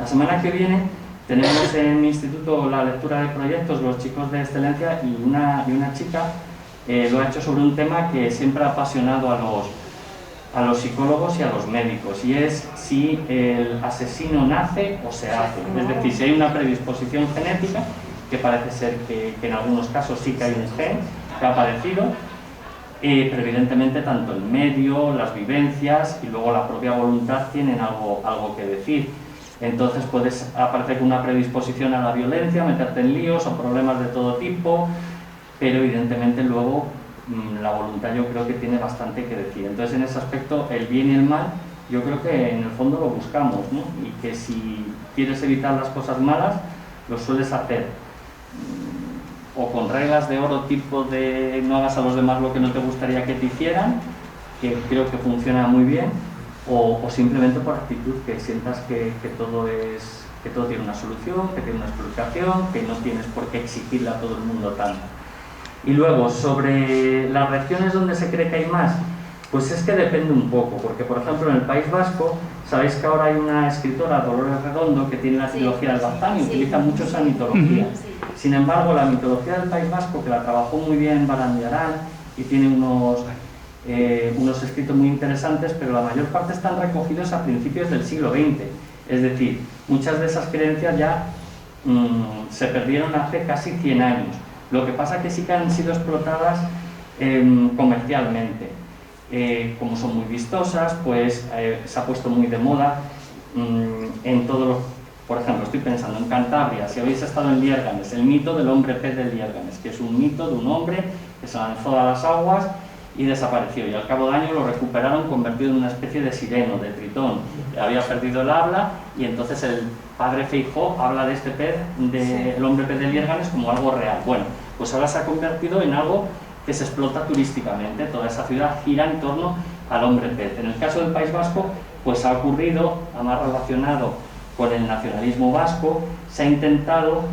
La semana que viene tenemos en mi instituto la lectura de proyectos, los chicos de excelencia, y una chica lo ha hecho sobre un tema que siempre ha apasionado a los psicólogos y a los médicos, y es si el asesino nace o se hace. Es decir, si hay una predisposición genética, que parece ser que en algunos casos sí que hay un gen que ha aparecido, pero evidentemente tanto el medio, las vivencias y luego la propia voluntad tienen algo que decir. Entonces puedes aparecer con una predisposición a la violencia, meterte en líos o problemas de todo tipo, pero evidentemente luego la voluntad yo creo que tiene bastante que decir. Entonces en ese aspecto el bien y el mal yo creo que en el fondo lo buscamos, ¿no? Y que si quieres evitar las cosas malas lo sueles hacer o con reglas de oro, tipo de no hagas a los demás lo que no te gustaría que te hicieran, que creo que funciona muy bien, o simplemente por actitud, que sientas que todo tiene una solución, que tiene una explicación, que no tienes por qué exigirle a todo el mundo tanto. Y luego, sobre las regiones donde se cree que hay más, pues es que depende un poco, porque por ejemplo en el País Vasco, sabéis que ahora hay una escritora, Dolores Redondo, que tiene la trilogía del Baztán y utiliza mucho esa mitología. Sin embargo, la mitología del País Vasco, que la trabajó muy bien Barandiarán y tiene unos escritos muy interesantes, pero la mayor parte están recogidos a principios del siglo XX. Es decir, muchas de esas creencias ya se perdieron hace casi 100 años. Lo que pasa es que sí que han sido explotadas comercialmente. Como son muy vistosas, pues se ha puesto muy de moda en todos los... Por ejemplo, estoy pensando en Cantabria, si habéis estado en Liérganes, el mito del hombre pez de Liérganes, que es un mito de un hombre que se lanzó a las aguas y desapareció, y al cabo de años lo recuperaron convertido en una especie de sireno, de tritón. Había perdido el habla y entonces el padre Feijóo habla de este pez, del hombre pez de Liérganes, como algo real. Bueno, pues ahora se ha convertido en algo que se explota turísticamente, toda esa ciudad gira en torno al hombre pez. En el caso del País Vasco, pues ha ocurrido, más relacionado con el nacionalismo vasco, se ha intentado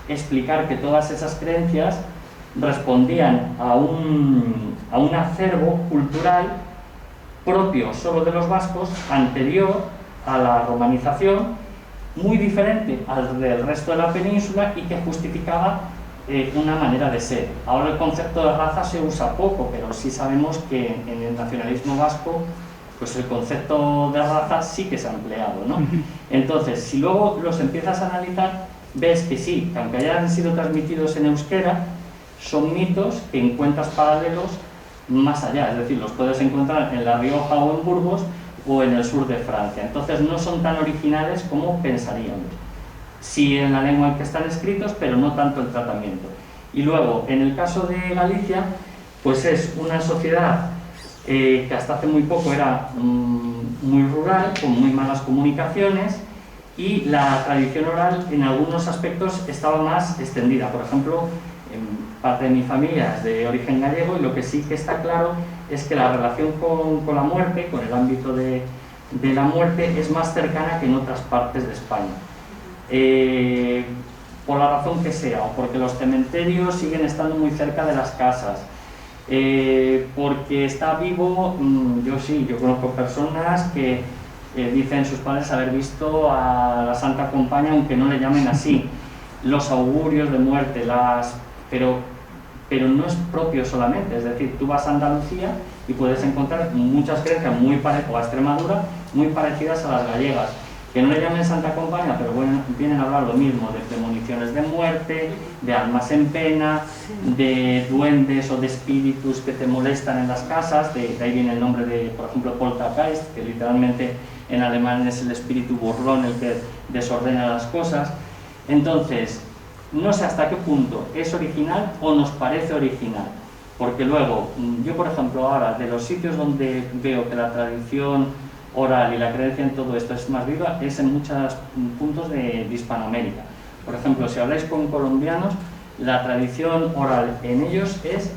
explicar que todas esas creencias respondían a un acervo cultural propio solo de los vascos, anterior a la romanización, muy diferente al del resto de la península y que justificaba una manera de ser. Ahora el concepto de raza se usa poco, pero sí sabemos que en el nacionalismo vasco pues el concepto de raza sí que se ha empleado, ¿no? Entonces, si luego los empiezas a analizar, ves que sí, que aunque hayan sido transmitidos en euskera, son mitos que encuentras paralelos más allá, es decir, los puedes encontrar en La Rioja o en Burgos o en el sur de Francia. Entonces no son tan originales como pensaríamos. Sí en la lengua en que están escritos, pero no tanto el tratamiento. Y luego, en el caso de Galicia, pues es una sociedad que hasta hace muy poco era muy rural, con muy malas comunicaciones, y la tradición oral en algunos aspectos estaba más extendida. Por ejemplo, parte de mi familia es de origen gallego y lo que sí que está claro es que la relación con la muerte, con el ámbito de la muerte, es más cercana que en otras partes de España. Por la razón que sea, o porque los cementerios siguen estando muy cerca de las casas, porque está vivo. Yo conozco personas que dicen sus padres haber visto a la Santa Compaña, aunque no le llamen así, los augurios de muerte, pero no es propio solamente, es decir, tú vas a Andalucía y puedes encontrar muchas creencias muy parecidas, o a Extremadura, muy parecidas a las gallegas, que no le llamen Santa Compaña, pero bueno, vienen a hablar lo mismo, de premoniciones de muerte, de almas en pena, de duendes o de espíritus que te molestan en las casas, de ahí viene el nombre de, por ejemplo, Poltergeist, que literalmente en alemán es el espíritu burlón el que desordena las cosas. Entonces, no sé hasta qué punto es original o nos parece original, porque luego, yo por ejemplo ahora, de los sitios donde veo que la tradición oral y la creencia en todo esto es más viva, es en muchos puntos de Hispanoamérica. Por ejemplo, si habláis con colombianos, la tradición oral en ellos es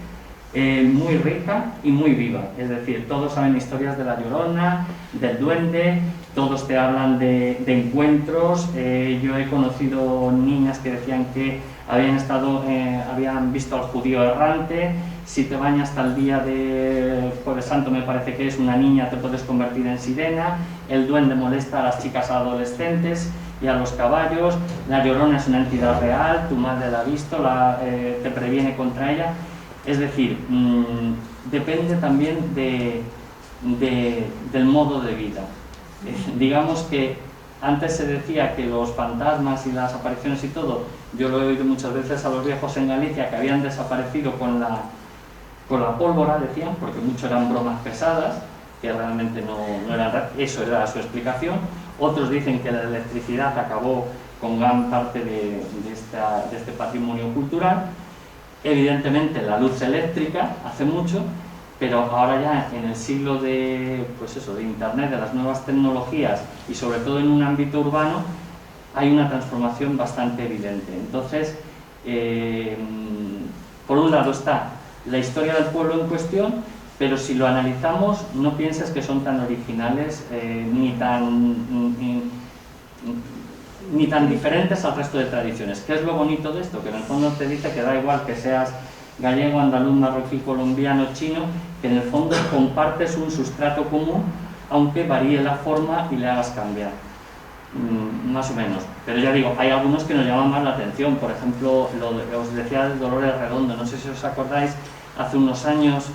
muy rica y muy viva, es decir, todos saben historias de la Llorona, del duende, todos te hablan de encuentros. Yo he conocido niñas que decían que habían visto al judío errante. Si te bañas hasta el día de Jueves Santo, me parece que es una niña, te puedes convertir en sirena. El duende molesta a las chicas adolescentes y a los caballos. La Llorona es una entidad real, tu madre la ha visto, te previene contra ella. Es decir, depende también del modo de vida. Digamos que antes se decía que los fantasmas y las apariciones y todo, yo lo he oído muchas veces a los viejos en Galicia, que habían desaparecido con la pólvora, decían, porque mucho eran bromas pesadas, que realmente no eran, eso era su explicación. Otros dicen que la electricidad acabó con gran parte de este patrimonio cultural. Evidentemente la luz eléctrica hace mucho, pero ahora ya en el siglo de Internet, de las nuevas tecnologías y sobre todo en un ámbito urbano, hay una transformación bastante evidente. Entonces, por un lado está la historia del pueblo en cuestión, pero si lo analizamos, no pienses que son tan originales ni tan diferentes al resto de tradiciones. ¿Qué es lo bonito de esto? Que en el fondo te dice que da igual que seas gallego, andaluz, marroquí, colombiano, chino, que en el fondo compartes un sustrato común, aunque varíe la forma y le hagas cambiar, más o menos. Pero ya digo, hay algunos que nos llaman más la atención. Por ejemplo, os decía del Dolores Redondo, no sé si os acordáis, hace unos años,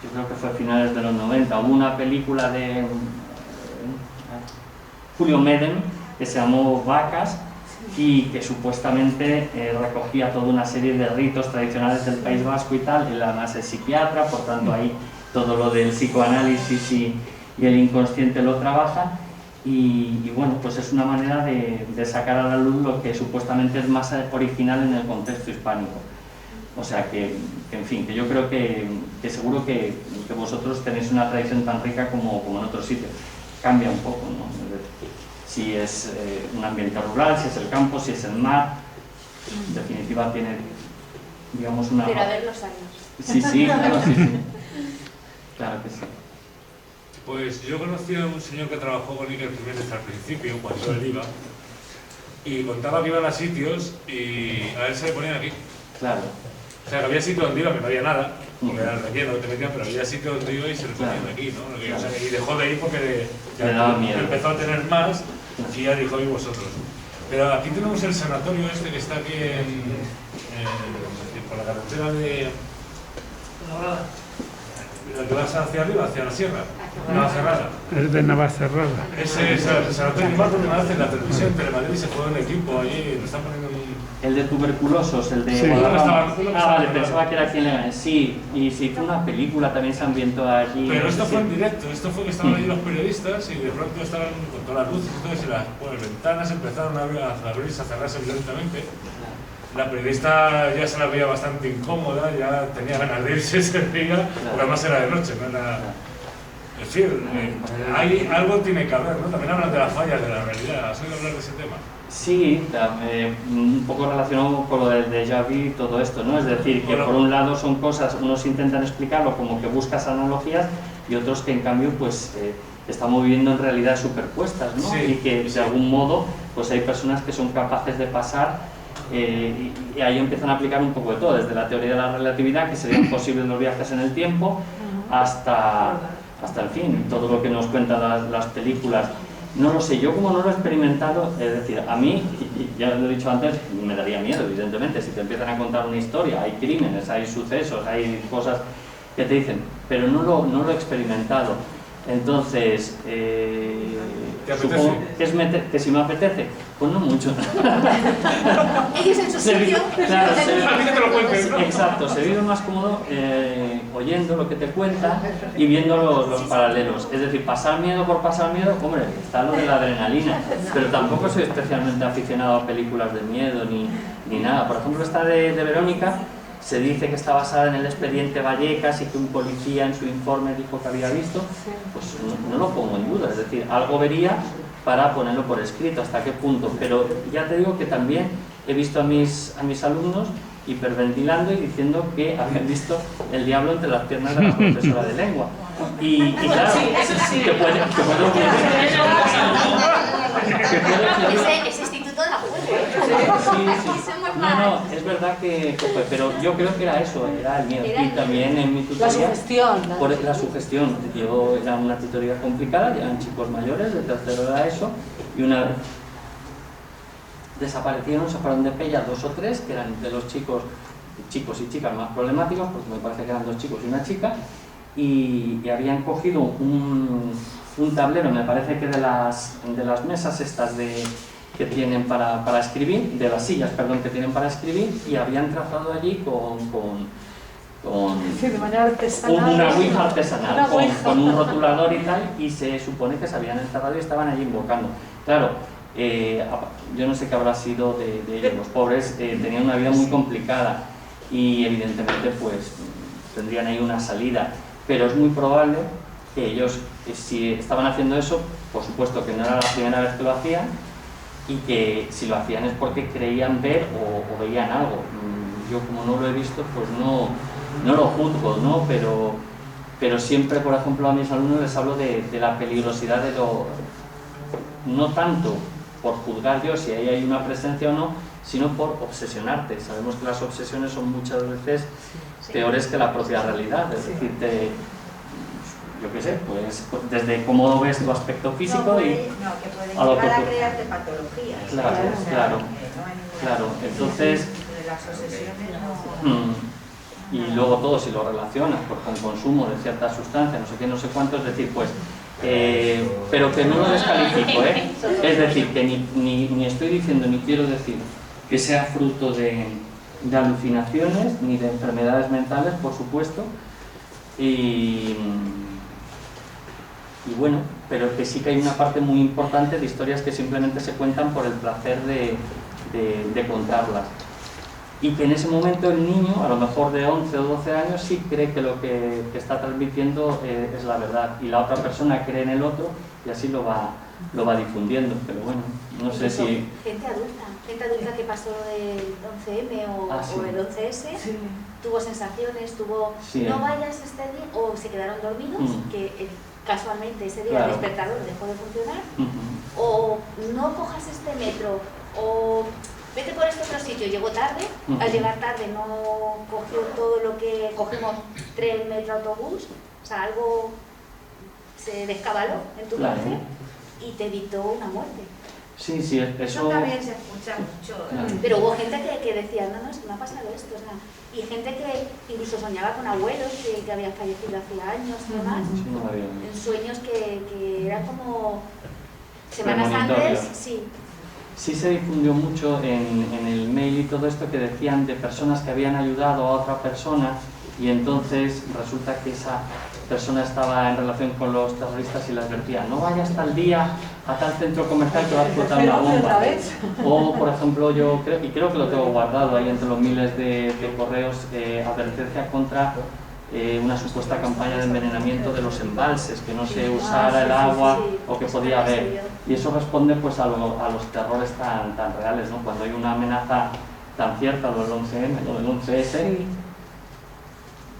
yo creo que fue a finales de los 90, hubo una película de Julio Medem que se llamó Vacas, y que supuestamente recogía toda una serie de ritos tradicionales del País Vasco y tal. Él además es psiquiatra, por tanto ahí todo lo del psicoanálisis y el inconsciente lo trabaja. Y bueno, pues es una manera de sacar a la luz lo que supuestamente es más original en el contexto hispánico. O sea que en fin, que yo creo que seguro que vosotros tenéis una tradición tan rica como en otros sitios. Cambia un poco, ¿no? Si es un ambiente rural, si es el campo, si es el mar, en definitiva tiene, digamos, una... Pero a ver los años. Sí, sí, claro, sí, sí. Claro que sí. Pues yo conocí a un señor que trabajó con Iker Jiménez al principio, cuando él iba, y contaba que iban a sitios y a él se le ponían aquí. Claro. O sea, que había sitios donde iba que no había nada, porque era el relleno que te metían, pero había sitios donde iba y se le ponían aquí, ¿no? O sea, y dejó de ir porque le daba miedo. Empezó a tener más y ya dijo, y vosotros. Pero aquí tenemos el sanatorio este que está aquí por la carretera de... El que vas hacia arriba, hacia la sierra, Navacerrada. Es de Navacerrada. Ese es el sanatorio igual porque me hace la televisión Telemadrid se fue un equipo allí, lo están poniendo un... El de tuberculosos, el de... Sí. Ah, vale, pensaba que era aquí en Leganés. Sí, y se hizo una película, también se ambientó allí. Pero esto fue en directo, esto fue que estaban allí los periodistas y de pronto estaban con todas las luces y todo, y las ventanas empezaron a abrirse, a cerrarse violentamente. La periodista ya se la veía bastante incómoda, ya tenía ganas de irse ese día, porque además era de noche, no era... Es decir, algo tiene que haber, ¿no? También hablan de las fallas de la realidad. ¿Has oído hablar de ese tema? Sí, un poco relacionado con lo del déjà vu y todo esto, ¿no? Es decir, que por un lado son cosas, unos intentan explicarlo como que buscas analogías y otros que en cambio pues estamos viviendo en realidades superpuestas, ¿no? Sí, y que de algún modo pues hay personas que son capaces de pasar y ahí empiezan a aplicar un poco de todo, desde la teoría de la relatividad, que serían posibles los viajes en el tiempo, hasta en fin, todo lo que nos cuentan las películas. No lo sé, yo como no lo he experimentado, es decir, a mí, y ya lo he dicho antes, me daría miedo, evidentemente, si te empiezan a contar una historia, hay crímenes, hay sucesos, hay cosas que te dicen, pero no lo he experimentado. Entonces, supongo que si me apetece, pues no mucho. Ellos en su sitio. Claro, A mí que te lo cuenten, ¿no? exacto, se vive más cómodo oyendo lo que te cuentan y viendo los paralelos. Es decir, pasar miedo por pasar miedo, hombre, está lo de la adrenalina, pero tampoco soy especialmente aficionado a películas de miedo ni nada. Por ejemplo, esta de Verónica, se dice que está basada en el expediente Vallecas y que un policía en su informe dijo que había visto, pues no lo pongo en duda, es decir, algo vería para ponerlo por escrito, hasta qué punto. Pero ya te digo que también he visto a mis alumnos hiperventilando y diciendo que habían visto el diablo entre las piernas de la profesora de lengua. Y claro, que puede Ese instituto de la Juventud. Sí. No, es verdad que fue, pero yo creo que era eso, era el miedo. Y también en mi tutoría... La sugestión. Por la sugestión. Yo era una tutoría complicada, eran chicos mayores, de tercero era eso, y una vez desaparecieron, se fueron de Pella 2 o 3, que eran de los chicos y chicas más problemáticos, porque me parece que eran 2 chicos y una chica, y habían cogido un tablero, me parece que de las mesas estas que tienen para escribir, de las sillas, perdón, que tienen para escribir, y habían trazado allí sí, de manera artesanal. una ouija artesanal, con un rotulador y tal, y se supone que se habían encerrado y estaban allí invocando. Claro, yo no sé qué habrá sido de ellos, los pobres tenían una vida muy complicada y evidentemente pues tendrían ahí una salida, pero es muy probable que ellos, si estaban haciendo eso, por supuesto que no era la primera vez que lo hacían, y que si lo hacían es porque creían ver o veían algo. Yo como no lo he visto, pues no lo juzgo, ¿no? Pero siempre, por ejemplo, a mis alumnos les hablo de la peligrosidad de no tanto por juzgar yo si ahí hay una presencia o no, sino por obsesionarte. Sabemos que las obsesiones son muchas veces peores que la propia realidad, es decir, yo qué sé, pues desde cómo ves tu aspecto físico y que pueden a lo que llegar a tú... crearte patologías. Claro. Entonces, las obsesiones y luego todo, si lo relacionas con consumo de ciertas sustancias, no sé qué, no sé cuánto, es decir, pues pero que no lo descalifico, ¿eh? Es decir, que ni estoy diciendo ni quiero decir que sea fruto de alucinaciones ni de enfermedades mentales, por supuesto, y bueno, pero que sí que hay una parte muy importante de historias que simplemente se cuentan por el placer de contarlas. Y que en ese momento el niño, a lo mejor de 11 o 12 años, sí cree que lo que está transmitiendo es la verdad, y la otra persona cree en el otro y así lo va difundiendo. Pero bueno, no sé si... Gente adulta que pasó del 11M o el 11S, tuvo sensaciones, no vayas este día, o se quedaron dormidos, que casualmente ese día el despertador dejó de funcionar, o no cojas este metro, o vete por este otro sitio. Llegó tarde, al llegar tarde no cogió todo lo que cogimos, tren, metro, autobús, o sea, algo se descabaló en tu mente y te evitó una muerte. Sí, eso también se escucha mucho. Pero hubo gente que decía, no, es que me ha pasado esto, o sea, y gente que incluso soñaba con abuelos que habían fallecido hace años y demás, en sueños que eran como semanas antes, Sí se difundió mucho en el mail y todo esto, que decían de personas que habían ayudado a otra persona y entonces resulta que esa persona estaba en relación con los terroristas y les advertía: no vayas tal día a tal centro comercial que va a explotar una bomba. O, por ejemplo, yo creo que lo tengo guardado ahí entre los miles de correos, advertencia contra una supuesta campaña de envenenamiento de los embalses, que no se usara el agua o que podía haber. Y eso responde pues a los terrores tan reales, ¿no? Cuando hay una amenaza tan cierta, lo del 11M, lo del 11S,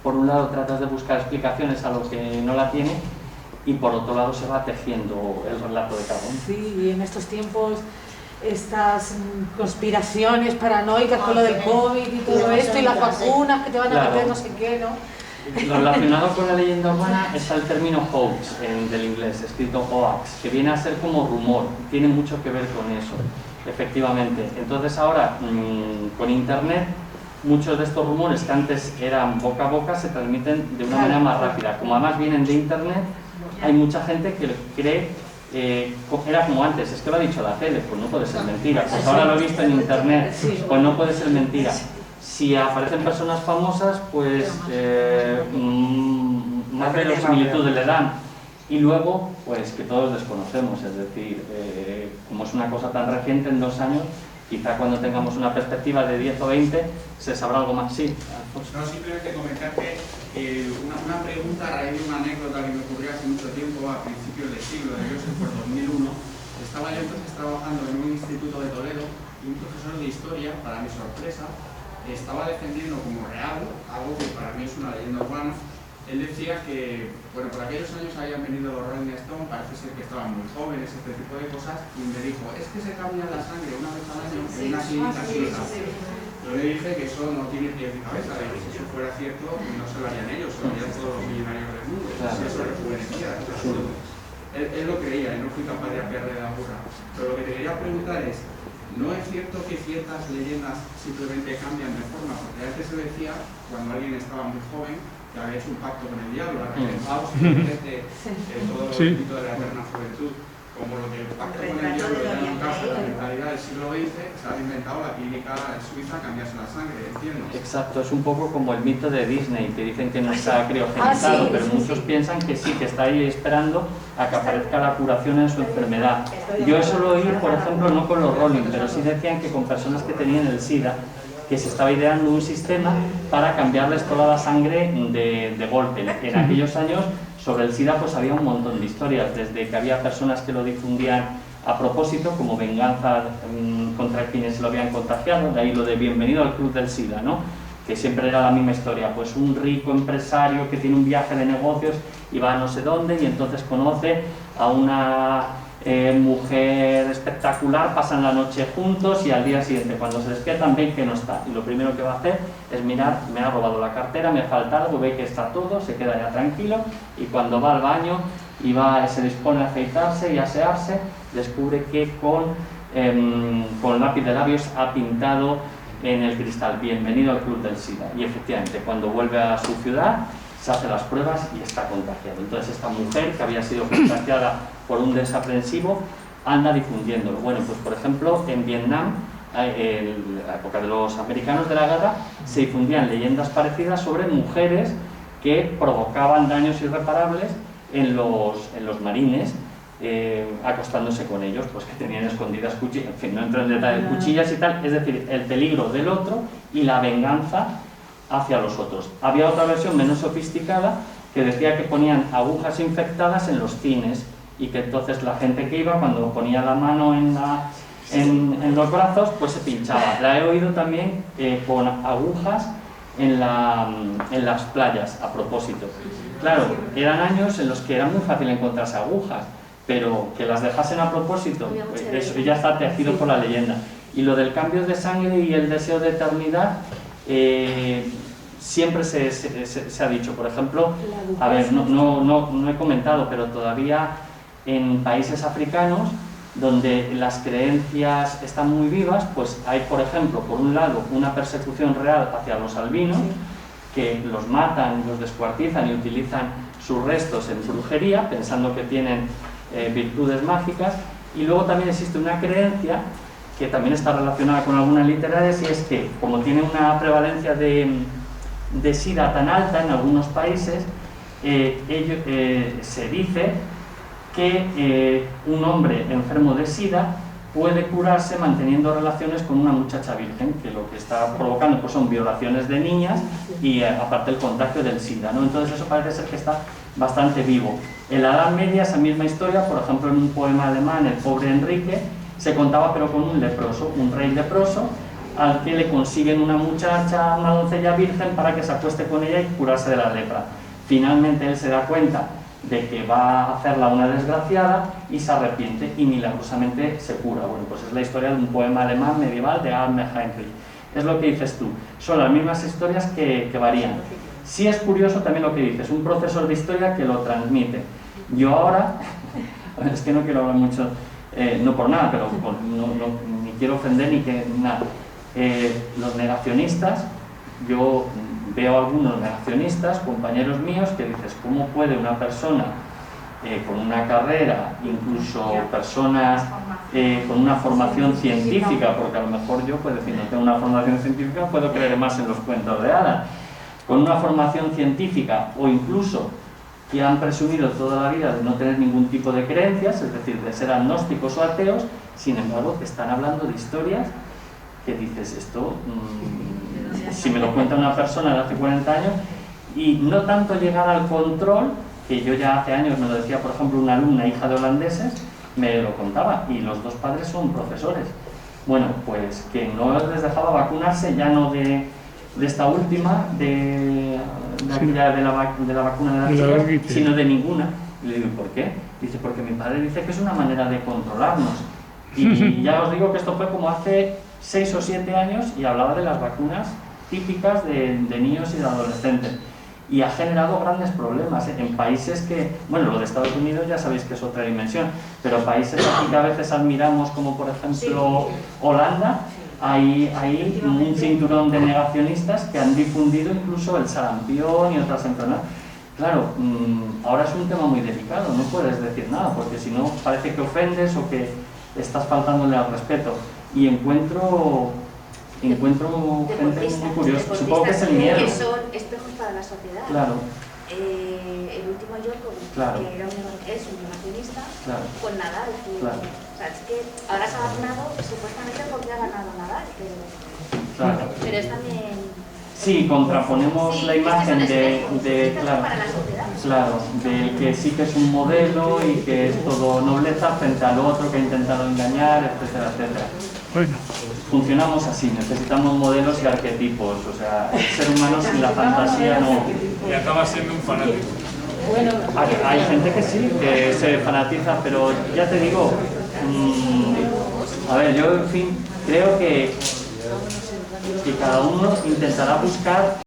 por un lado tratas de buscar explicaciones a lo que no la tiene, y por otro lado se va tejiendo el relato de cada uno. Sí, y en estos tiempos estas conspiraciones paranoicas con lo del COVID y todo esto, y las vacunas que te van a meter no sé qué, ¿no? Relacionado con la leyenda urbana está el término hoax del inglés, escrito hoax, que viene a ser como rumor, tiene mucho que ver con eso, efectivamente. Entonces ahora, con internet, muchos de estos rumores que antes eran boca a boca se transmiten de una manera más rápida. Como además vienen de internet, hay mucha gente que cree, era como antes, es que lo ha dicho la tele, pues no puede ser mentira, pues ahora lo he visto en internet, pues no puede ser mentira. Si aparecen personas famosas, pues más verosimilitud le dan. Y luego, pues que todos desconocemos, es decir, como es una cosa tan reciente, en 2 años, quizá cuando tengamos una perspectiva de 10 o 20, se sabrá algo más. Sí. No, simplemente comentarte una pregunta a raíz de una anécdota que me ocurrió hace mucho tiempo, a principios del siglo, debió ser por 2001. Estaba yo entonces trabajando en un instituto de Toledo y un profesor de historia, para mi sorpresa, estaba defendiendo como real algo que para mí es una leyenda urbana. Él decía que, bueno, por aquellos años habían venido los Rolling Stones, parece ser que estaban muy jóvenes, este tipo de cosas, y me dijo: es que se cambia la sangre una vez al año en una clínica suiza. Yo le dije que eso no tiene pies ni cabeza, y si eso fuera cierto, no se lo harían ellos, se lo harían todos los millonarios del mundo. Si eso rejuvenecía. Él lo creía, y no fui capaz de apiarle la burra. Pero lo que te quería preguntar es: ¿no es cierto que ciertas leyendas simplemente cambian de forma? Porque antes se decía, cuando alguien estaba muy joven, que había hecho un pacto con el diablo, repensados simplemente todo el mito de la eterna juventud. Como lo que el pacto con el diablo ya en un caso de la mentalidad del siglo XX, se han inventado la clínica suiza cambiarse la sangre, entiendo. Exacto, es un poco como el mito de Disney, que dicen que no está criogenizado, pero muchos piensan que sí, que está ahí esperando a que aparezca la curación en su enfermedad. Yo eso lo oí, por ejemplo, no con los Rolling, pero sí decían que con personas que tenían el SIDA, que se estaba ideando un sistema para cambiarles toda la sangre de golpe. En aquellos años, sobre el SIDA, pues había un montón de historias, desde que había personas que lo difundían a propósito, como venganza contra quienes se lo habían contagiado, de ahí lo de bienvenido al club del SIDA, ¿no? Que siempre era la misma historia, pues un rico empresario que tiene un viaje de negocios y va a no sé dónde y entonces conoce a una mujer espectacular, pasan la noche juntos y al día siguiente, cuando se despiertan, ven que no está. Y lo primero que va a hacer es mirar: me ha robado la cartera, me falta algo, ve que está todo, se queda ya tranquilo, y cuando va al baño y se dispone a afeitarse y asearse, descubre que con lápiz de labios ha pintado en el cristal: bienvenido al club del SIDA. Y efectivamente, cuando vuelve a su ciudad, se hace las pruebas y está contagiado. Entonces esta mujer que había sido contagiada por un desaprensivo anda difundiéndolo. Bueno, pues por ejemplo en Vietnam, en la época de los americanos de la guerra, se difundían leyendas parecidas sobre mujeres que provocaban daños irreparables en los marines, acostándose con ellos, pues que tenían escondidas cuchillas, en fin, no entro en detalle, cuchillas y tal, es decir, el peligro del otro y la venganza hacia los otros. Había otra versión menos sofisticada que decía que ponían agujas infectadas en los cines y que entonces la gente que iba, cuando ponía la mano en los brazos, pues se pinchaba. La he oído también con agujas en las playas, a propósito. Claro, eran años en los que era muy fácil encontrarse agujas, pero que las dejasen a propósito, eso ya está tejido por la leyenda. Y lo del cambio de sangre y el deseo de eternidad, siempre se ha dicho. Por ejemplo, a ver, no he comentado, pero todavía en países africanos donde las creencias están muy vivas, pues hay, por ejemplo, por un lado, una persecución real hacia los albinos, que los matan, los descuartizan y utilizan sus restos en brujería, pensando que tienen virtudes mágicas, y luego también existe una creencia que también está relacionada con algunas literarias, y es que, como tiene una prevalencia de SIDA tan alta en algunos países, se dice que un hombre enfermo de SIDA puede curarse manteniendo relaciones con una muchacha virgen, que lo que está provocando pues son violaciones de niñas y aparte el contagio del SIDA, ¿no? Entonces eso parece ser que está bastante vivo. En la Edad Media esa misma historia, por ejemplo en un poema alemán, El pobre Enrique, se contaba pero con un leproso, un rey leproso, al que le consiguen una muchacha, una doncella virgen para que se acueste con ella y curarse de la lepra. Finalmente él se da cuenta de que va a hacerla una desgraciada y se arrepiente y milagrosamente se cura. Bueno, pues es la historia de un poema alemán medieval de Alme Heinrich. Es lo que dices tú, son las mismas historias que varían. Sí es curioso también lo que dices, un profesor de historia que lo transmite. Yo ahora, es que no quiero hablar mucho, no por nada, pero ni quiero ofender ni que nada. Los negacionistas, yo veo algunos negacionistas, compañeros míos, que dices, ¿cómo puede una persona con una carrera, incluso personas con una formación científica, porque a lo mejor yo puedo decir, no tengo una formación científica, puedo creer más en los cuentos de hadas, con una formación científica o incluso que han presumido toda la vida de no tener ningún tipo de creencias, es decir, de ser agnósticos o ateos, sin embargo, están hablando de historias que dices, esto, si me lo cuenta una persona de hace 40 años, y no tanto llegar al control, que yo ya hace años me lo decía, por ejemplo, una alumna, hija de holandeses, me lo contaba, y los dos padres son profesores. Bueno, pues que no les dejaba vacunarse, ya no de esta última, de la vacuna de la chica, sino de ninguna. Y le digo, ¿por qué? Dice, porque mi padre dice que es una manera de controlarnos. Y ya os digo que esto fue como hace 6 o 7 años y hablaba de las vacunas típicas de niños y de adolescentes. Y ha generado grandes problemas en países que, bueno, lo de Estados Unidos ya sabéis que es otra dimensión, pero países aquí que a veces admiramos, como por ejemplo Holanda, hay un cinturón de negacionistas que han difundido incluso el sarampión y otras enfermedades. Claro, ahora es un tema muy delicado, no puedes decir nada, porque si no parece que ofendes o que estás faltándole al respeto. Y encuentro gente muy curiosa, supongo que es el miedo. Que son espejos para la sociedad. Claro. El último Djokovic, claro, que es un negacionista, claro, con Nadal. Claro. O sea, es que ahora se ha vacunado supuestamente porque ha ganado Nadal, claro, pero es también... Sí, contraponemos la imagen claro, de que sí que es un modelo y que es todo nobleza frente al otro que ha intentado engañar, etcétera, etcétera. Bueno. Funcionamos así, necesitamos modelos y arquetipos, o sea, el ser humano sin la fantasía no... Y acaba siendo un fanático. Bueno, hay gente que sí, que se fanatiza, pero ya te digo, a ver, yo en fin, creo que cada uno intentará buscar